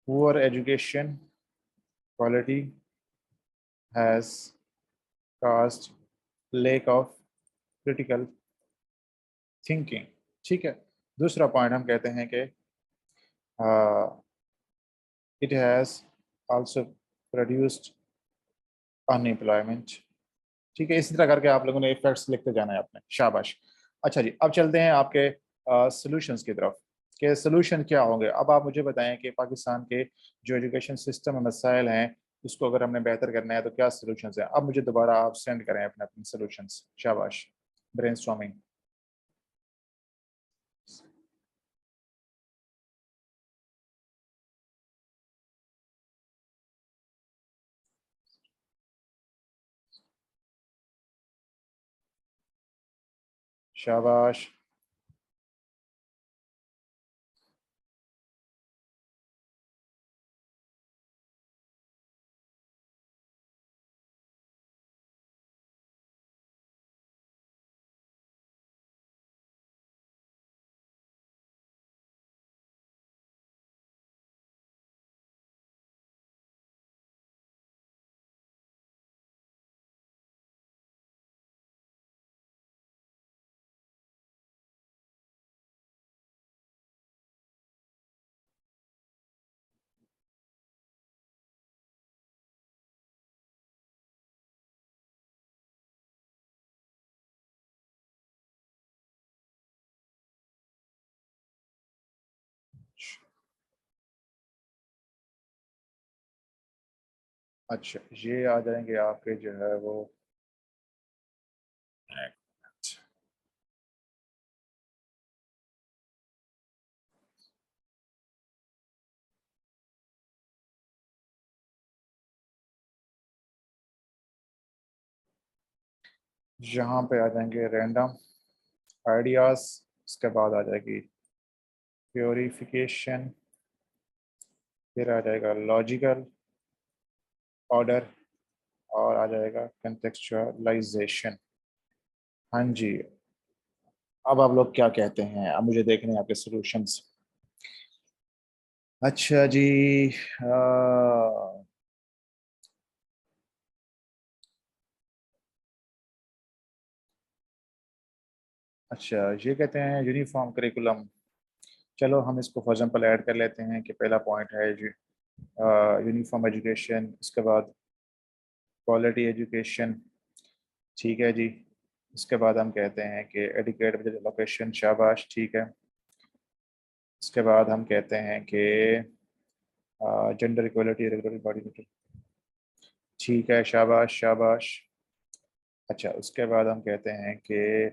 poor education quality has cast lack of critical thinking, ठीक है। दूसरा पॉइंट हम कहते हैं कि it has also produced unemployment, ठीक है। इसी तरह करके आप लोगों ने इफेक्ट्स लिखते जाना है अपने, शाबाश। अच्छा जी, अब चलते हैं आपके सॉल्यूशंस की तरफ, कि सॉल्यूशन क्या होंगे। अब आप मुझे बताएं कि पाकिस्तान के जो एजुकेशन सिस्टम में मसाइल हैं उसको अगर हमने बेहतर करना है तो क्या सॉल्यूशंस हैं। अब मुझे दोबारा आप सेंड करें अपने अपने सॉल्यूशंस, शाबाश, ब्रेनस्टॉर्मिंग। शाबाश। अच्छा, ये आ जाएंगे आपके जो है वो, यहाँ पे आ जाएंगे रैंडम आइडियाज, उसके बाद आ जाएगी प्योरिफिकेशन, फिर आ जाएगा लॉजिकल ऑर्डर, और आ जाएगा कंटेक्चुअलाइजेशन। हाँ जी, अब आप लोग क्या कहते हैं, अब मुझे देखने हैं आपके सॉल्यूशंस। अच्छा जी, अच्छा ये कहते हैं यूनिफॉर्म करिकुलम। चलो हम इसको फॉर एग्जांपल ऐड कर लेते हैं कि पहला पॉइंट है जी यूनिफॉर्म एजुकेशन, इसके बाद क्वालिटी एजुकेशन, ठीक है जी। इसके बाद हम कहते हैं कि एडुकेट विद लोकेशन, शाबाश, ठीक है। इसके बाद हम कहते हैं कि जेंडर इक्वलिटी रेगुलर बॉडी, ठीक है, शाबाश शाबाश। अच्छा, उसके बाद हम कहते हैं कि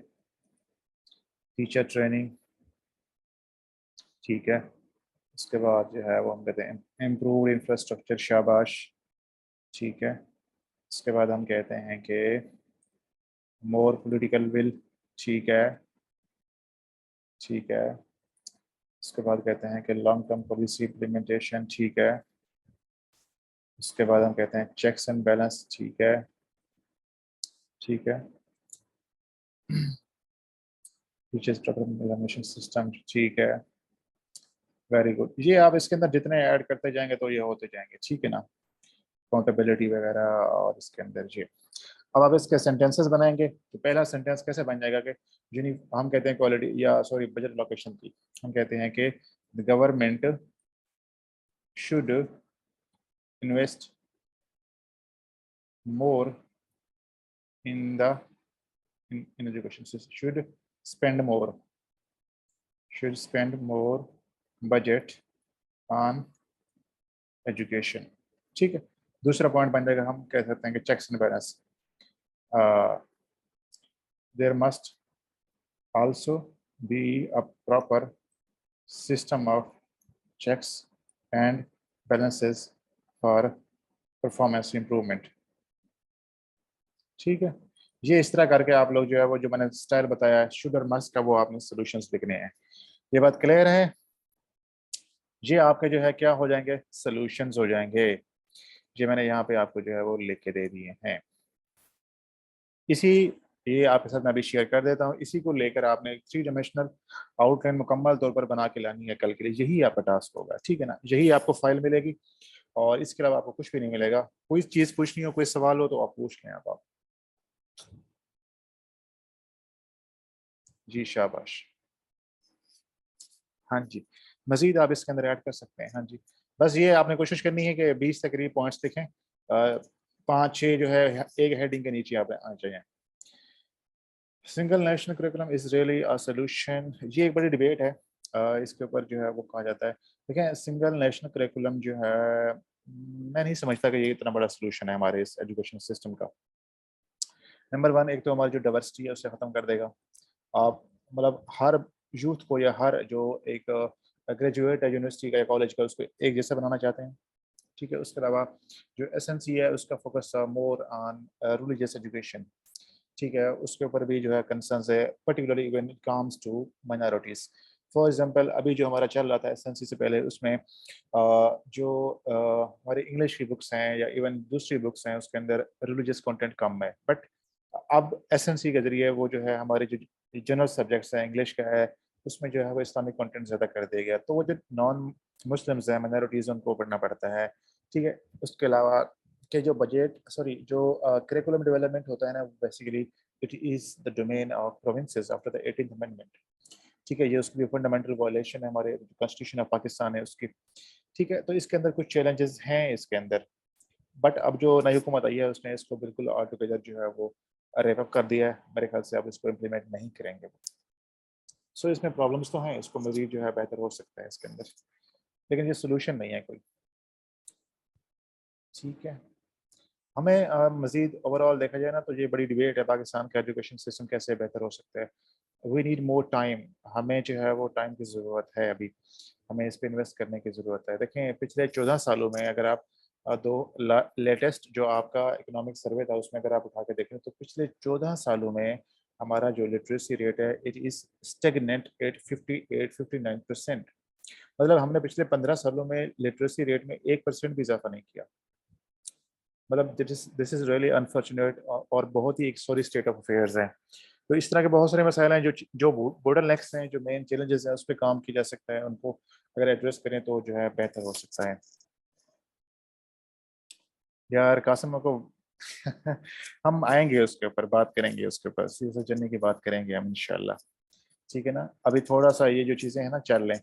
टीचर ट्रेनिंग, ठीक है। उसके बाद जो है वो हम कहते हैं इम्प्रूव इंफ्रास्ट्रक्चर, शाबाश, ठीक है। उसके बाद हम कहते हैं कि मोर पॉलिटिकल विल, ठीक है, ठीक है। उसके बाद कहते हैं कि लॉन्ग टर्म पॉलिसी इम्प्लीमेंटेशन, ठीक है। उसके बाद हम कहते हैं चेक्स एंड बैलेंस, ठीक है, ठीक है। टीचर्स एग्जामिनेशन सिस्टम, ठीक है, वेरी गुड। ये आप इसके अंदर जितने ऐड करते जाएंगे तो ये होते जाएंगे, ठीक है ना, अकाउंटेबिलिटी वगैरह। और इसके अंदर जी अब आप इसके सेंटेंसेस बनाएंगे, तो पहला सेंटेंस कैसे बन जाएगा कि हम कहते हैं क्वालिटी या सॉरी बजट लोकेशन की, हम कहते हैं कि the government should invest more in the in education system, should spend more budget on education, ठीक है। दूसरा पॉइंट बन जाएगा, हम कह सकते हैं कि checks and balance, there must also be a proper system of checks and balances for performance improvement, ठीक है। ये इस तरह करके आप लोग जो है वो जो मैंने स्टाइल बताया शुड और मस्ट का, वो आपने सॉल्यूशंस लिखने हैं। ये बात क्लियर है? ये आपके जो है क्या हो जाएंगे, सॉल्यूशंस हो जाएंगे। ये मैंने यहाँ पे आपको जो है वो लिख के दे दिए हैं। इसी ये आपके साथ मैं अभी शेयर कर देता हूँ। इसी को लेकर आपने थ्री डायमेंशनल आउटलाइन मुकम्मल तौर पर बना के लानी है कल के लिए, यही आपका टास्क होगा, ठीक है ना। यही आपको फाइल मिलेगी और इसके अलावा आपको कुछ भी नहीं मिलेगा। कोई चीज़ पूछनी हो, कोई सवाल हो तो आप पूछ लें आप। जी शाबाश। हाँ जी, मजीद आप इसके अंदर ऐड कर सकते हैं। हाँ जी, बस ये आपने कोशिश करनी है कि 20 तक करीब पॉइंट्स लिखें, 5-6 जो है एक हेडिंग के नीचे आप आना चाहिए। Single national curriculum is really a solution, ये एक बड़ी डिबेट है। इसके ऊपर जो है वो कहा जाता है, देखें सिंगल नेशनल करिकुलम जो है मैं नहीं समझता कि ये इतना बड़ा सोल्यूशन है हमारे इस एजुकेशन सिस्टम का। नंबर वन, एक तो हमारी जो डाइवर्सिटी है उसे ख़त्म कर देगा। आप मतलब हर यूथ को या हर जो एक ग्रेजुएट है यूनिवर्सिटी का या कॉलेज का, उसको एक जैसा बनाना चाहते हैं, ठीक है। उसके अलावा जो एसएनसी है उसका focus more on religious education, ठीक है। उसके ऊपर भी जो है कंसर्न्स है, particularly when it comes to minorities. For example अभी जो हमारा चल रहा था एसएनसी से पहले, उसमें जो हमारी इंग्लिश की बुक्स हैं या इवन दूसरी बुक्स हैं उसके अंदर रिलीजियस कंटेंट कम है, बट अब एसएनसी के जरिए वो जो है हमारे जो जनरल सब्जेक्ट्स हैं इंग्लिश का है, उसमें जो है वो इस्लामिक कंटेंट ज़्यादा कर दिया गया, तो वो जो नॉन मुस्लिम्स हैं माइनॉरिटीज़ उनको पढ़ना पड़ता है, ठीक है। उसके अलावा के जो बजट सॉरी जो करिकुलम डेवलपमेंट होता है ना, basically it is the domain of provinces after the 18th amendment, ठीक है। ये उसकी फंडामेंटल वायलेशन है हमारे कॉन्स्टिट्यूशन ऑफ पाकिस्तान है उसकी, ठीक है। तो इसके अंदर कुछ चैलेंजेस हैं इसके अंदर, बट अब जो नई हुकूमत आई है उसने इसको बिल्कुल ऑल टुगेदर जो है वो रेप अप कर दिया है। मेरे ख्याल से अब इसको इम्प्लीमेंट नहीं करेंगे। सो इसमें प्रॉब्लम्स तो हैं, इसको मजीद जो है बेहतर हो सकता है इसके अंदर, लेकिन ये सोल्यूशन नहीं है कोई, ठीक है। हमें मजीद ओवरऑल देखा जाए ना तो ये बड़ी डिबेट है पाकिस्तान का एजुकेशन सिस्टम कैसे बेहतर हो सकता है। वी नीड मोर टाइम, हमें जो है वो टाइम की ज़रूरत है अभी, हमें इस पे इन्वेस्ट करने की ज़रूरत है। देखें पिछले 14 सालों में अगर आप दो लेटेस्ट जो आपका इकोनॉमिक सर्वे था उसमें अगर आप उठा के देखें तो पिछले 14 सालों में हमारा जो लिटरेसी रेट है इट इज़ स्टेगनेंट एट 58-59%। मतलब हमने पिछले 15 सालों में लिटरेसी रेट में 1% भी इजाफा नहीं किया। मतलब दिस इज़ रियली अनफॉर्चुनेट और बहुत ही एक सॉरी स्टेट ऑफ अफेयर्स है। तो इस तरह के बहुत सारे मसाइल हैं जो बोटलनेक्स हैं, जो मेन चैलेंजेस हैं, उस पर काम किया जा सकता है, उनको अगर एड्रेस करें तो जो है बेहतर हो सकता है। यार कासिम को हम आएंगे उसके ऊपर बात करेंगे, उसके ऊपर सीरियस जर्नी की बात करेंगे हम इंशाल्लाह। ठीक है ना, अभी थोड़ा सा ये जो चीज़ें हैं ना चल लें।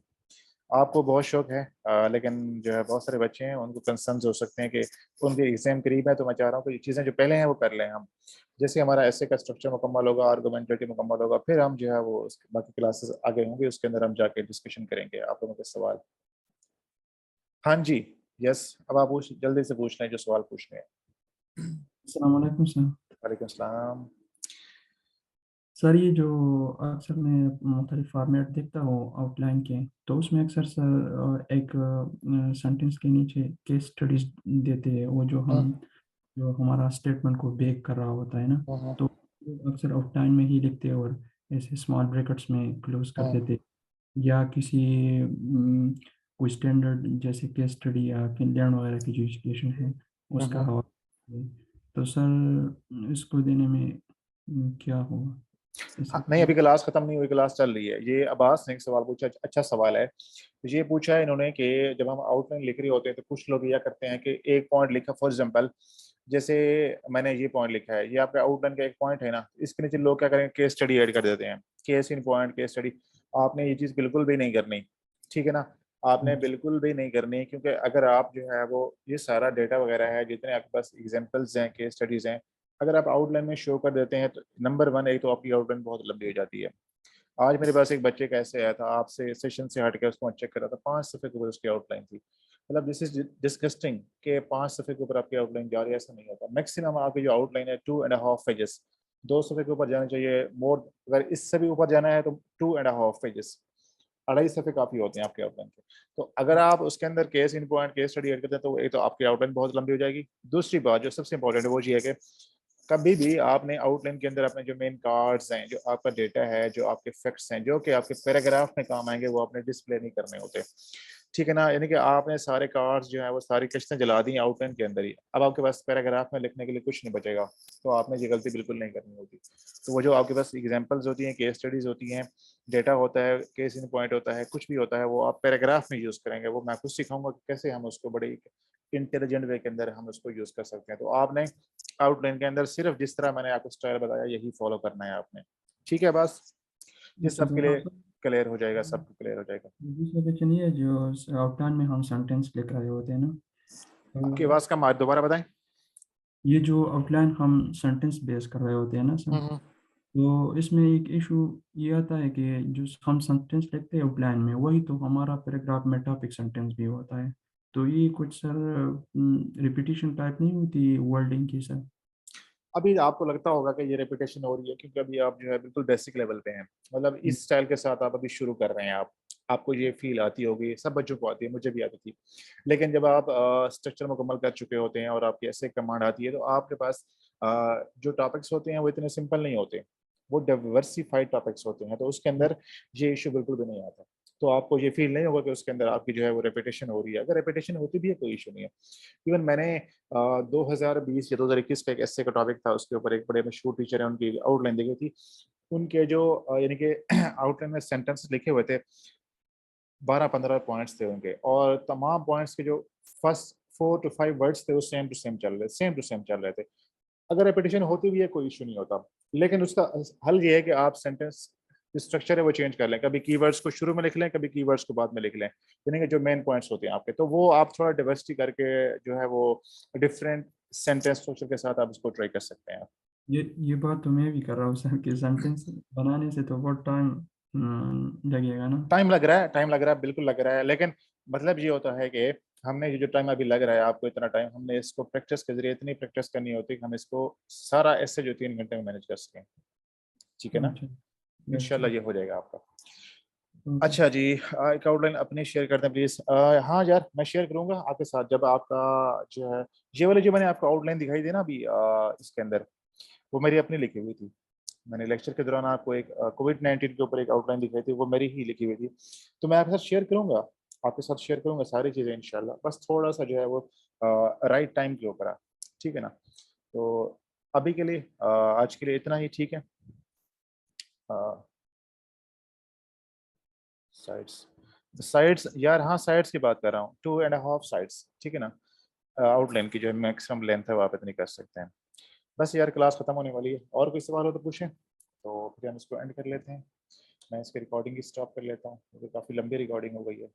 आपको बहुत शौक है लेकिन जो है बहुत सारे बच्चे हैं उनको कंसर्न्स हो सकते हैं कि उनके एग्जाम करीब है, तो मैं चाह रहा हूँ कि ये चीज़ें जो पहले हैं वो कर लें हम। जैसे हमारा ऐसे का स्ट्रक्चर मुकम्मल होगा, आर्गुमेंटेटिव मुकम्मल होगा, फिर हम जो है वो बाकी क्लासेस आगे होंगे, उसके अंदर हम जाके डिस्कशन करेंगे आप लोगों के सवाल। हाँ जी, यस, अब आप पूछ जल्दी से पूछ लें जो सवाल पूछने हैं। अस्सलाम वालेकुम सर। वालेकुम सलाम। सर ये जो अक्सर मैं मुख्तलिफ फॉर्मेट देखता हूँ आउटलाइन के, तो उसमें अक्सर सर एक सेंटेंस के नीचे केस स्टडीज देते हैं, वो जो हमारा स्टेटमेंट को बेक कर रहा होता है ना, तो अक्सर आउटलाइन में ही लिखते हैं और ऐसे स्मॉल ब्रैकेट्स में क्लोज कर देते हैं। या किसी कोई स्टैंडर्ड जैसे केस स्टडी या फिनलैंड वगैरह की जो एजुकेशन है उसका हवाला है। तो सर इसको देने में क्या होगा हाँ, इससे? नहीं अभी क्लास खत्म नहीं हुई, क्लास चल रही है। ये अब्बास ने एक सवाल पूछा, अच्छा सवाल है। ये पूछा है इन्होंने कि जब हम आउटलाइन लिख रहे होते हैं तो कुछ लोग यह करते हैं कि एक पॉइंट लिखा, फॉर एग्जांपल जैसे मैंने ये पॉइंट लिखा है, ये आपका आउटलाइन का एक पॉइंट है ना, इसके नीचे लोग क्या करेंगे, केस स्टडी ऐड कर देते हैं, case in point, case study. आपने ये चीज़ बिल्कुल भी नहीं करनी, ठीक है ना, आपने बिल्कुल भी नहीं करनी, क्योंकि अगर आप जो है वो ये सारा डेटा वगैरह है, जितने आपके पास एग्जाम्पल्स हैं, केस स्टडीज़ हैं, अगर आप आउटलाइन में शो कर देते हैं तो नंबर वन, एक तो आपकी आउटलाइन बहुत लंबी हो जाती है। आज मेरे पास एक बच्चे का ऐसे आया था, आपसे सेशन से हट के उसको मैं चेक कर रहा था, 5 सफ़े के ऊपर उसकी आउटलाइन थी। मतलब दिस इज डिस्गस्टिंग कि 5 सफ़े के ऊपर आपकी आउटलाइन जा रही है, ऐसा नहीं होता। मैक्सिमम आपकी जो आउटलाइन है 2.5 पेजेस, 2 सफ़े के ऊपर जाना चाहिए। मोर अगर इससे भी ऊपर जाना है तो 2.5 पेजेस, 2.5 सफ़े काफ़ी होते हैं आपके आउटलाइन के। तो अगर आप उसके अंदर case in point, case study add करते हैं तो एक तो आपकी आउटलाइन बहुत लंबी हो जाएगी। दूसरी बात जो सबसे इंपॉर्टेंट है वो ये है कि कभी भी आपने आउटलाइन के अंदर अपने जो मेन कार्ड्स हैं, जो आपका डेटा है, जो आपके फैक्ट्स हैं, जो कि आपके पैराग्राफ में काम आएंगे, वो आपने डिस्प्ले नहीं करने होते, ठीक है ना। यानी कि आपने सारे कार्ड्स जो है वो सारी किस्तें जला दी आउटलाइन के अंदर ही, अब आपके पास पैराग्राफ में लिखने के लिए कुछ नहीं बचेगा। तो आपने ये गलती बिल्कुल नहीं करनी होती। तो वो जो आपके पास एग्जाम्पल्स होती हैं, केस स्टडीज होती हैं, डेटा होता है, केस इन पॉइंट होता है, कुछ भी होता है, वो आप पैराग्राफ में यूज़ करेंगे। वो मैं कुछ सिखाऊंगा कि कैसे हम उसको बड़ी इंटेलिजेंट वे के अंदर हम उसको यूज़ कर सकते हैं। तो आपने आउटलाइन के अंदर सिर्फ जिस तरह मैंने आपको स्टाइल बताया यही फॉलो करना है आपने, ठीक है। बस ये अच्छा सबके सर, लिए आप क्लियर हो जाएगा, सबको क्लियर हो जाएगा। दूसरा क्वेश्चन ये है, जो आउटलाइन में हम सेंटेंस लिख रहे होते हैं ना, आपकी तो आवाज़ कम आ, दोबारा बताएं। ये जो आउटलाइन हम सेंटेंस बेस कर रहे होते हैं ना सर, हम्म। तो इसमें एक इशू ये आता है कि जो हम सेंटेंस लिखते हैं आउटलाइन में, वही तो हमारा पैराग्राफ में टॉपिक सेंटेंस भी होता है। तो ये कुछ सर रिपीटिशन टाइप नहीं होती वर्डिंग की सर? अभी आपको लगता होगा कि ये रेपुटेशन हो रही है क्योंकि अभी आप जो है बिल्कुल बेसिक लेवल पे हैं, मतलब इस स्टाइल के साथ आप अभी शुरू कर रहे हैं। आप आपको ये फील आती होगी, सब बच्चों को आती है, मुझे भी आती थी। लेकिन जब आप स्ट्रक्चर मुकम्मल कर चुके होते हैं और आपकी ऐसे कमांड आती है तो आपके पास जो टॉपिक्स होते हैं वो इतने सिंपल नहीं होते, वो डाइवर्सिफाइड टॉपिक्स होते हैं, तो उसके अंदर ये इशू बिल्कुल भी नहीं आता। तो आपको ये फील नहीं होगा कि उसके अंदर आपकी जो है वो रेपिटेशन हो रही है। अगर रेपिटेशन होती भी है कोई इशू नहीं है। इवन मैंने 2020 या 2021 का एक ऐसे का टॉपिक था, उसके ऊपर एक बड़े मशहूर टीचर है, उनकी आउटलाइन देखी थी। उनके जो यानी कि आउटलाइन में सेंटेंस लिखे हुए थे, 12-15 पॉइंट्स थे उनके, और तमाम पॉइंट्स के जो फर्स्ट 4 to 5 वर्ड्स थे वो सेम टू सेम चल रहे, सेम टू सेम चल रहे थे। अगर रेपिटेशन होती भी है कोई इशू नहीं होता, लेकिन उसका हल ये है कि आप सेंटेंस स्ट्रक्चर है वो चेंज कर लें। कभी कीवर्ड्स को शुरू में लिख लें, कभी कीवर्ड्स को बाद में लिख लें, यानी कि जो मेन पॉइंट्स होते हैं आपके, तो वो आप थोड़ा डाइवर्सिटी करके जो है वो डिफरेंट सेंटेंस स्ट्रक्चर के साथ आप इसको ट्राई कर सकते हैं। ये बात तो मैं भी कर रहा हूँ सर कि सेंटेंस बनाने से तो बहुत टाइम लगेगा ना। टाइम लग रहा है, टाइम लग रहा है, बिल्कुल लग रहा है, लेकिन मतलब ये होता है कि हमने ये जो टाइम अभी लग रहा है आपको, इतना टाइम हमने इसको प्रैक्टिस के जरिए इतनी प्रैक्टिस करनी होती है कि हम इसको सारा ऐसे जो 3 घंटे में मैनेज कर सकें। ठीक है ना, अच्छा यस इंशाल्लाह सर। ये हो जाएगा आपका। ओके अच्छा जी, एक आउटलाइन अपनी शेयर कर दें प्लीज। हाँ यार, मैं शेयर करूंगा आपके साथ जब आपका जो है, ये वाली जो मैंने आपको आउटलाइन दिखाई दी ना अभी इसके अंदर, वो मेरी अपनी लिखी हुई थी। मैंने लेक्चर के दौरान आपको एक कोविड-19 के ऊपर एक आउटलाइन दिखाई थी, वो मेरी ही लिखी हुई थी। तो मैं आपके साथ शेयर करूंगा, आपके साथ शेयर करूंगा सारी चीज़ें इंशाल्लाह। बस थोड़ा सा जो है वो राइट टाइम के ऊपर है। ठीक है ना, तो अभी के लिए आज के लिए इतना ही। ठीक है, साइड्स साइड्स यार, हाँ साइड्स की बात कर रहा हूँ, 2.5 साइड्स। ठीक है ना, आउटलाइन की जो मैक्सिमम लेंथ है वो आप इतनी कर सकते हैं। बस यार, क्लास खत्म होने वाली है, और कोई सवाल हो तो पूछें, तो फिर हम इसको एंड कर लेते हैं। मैं इसकी रिकॉर्डिंग ही स्टॉप कर लेता हूँ क्योंकि काफ़ी लंबी रिकॉर्डिंग हो गई है।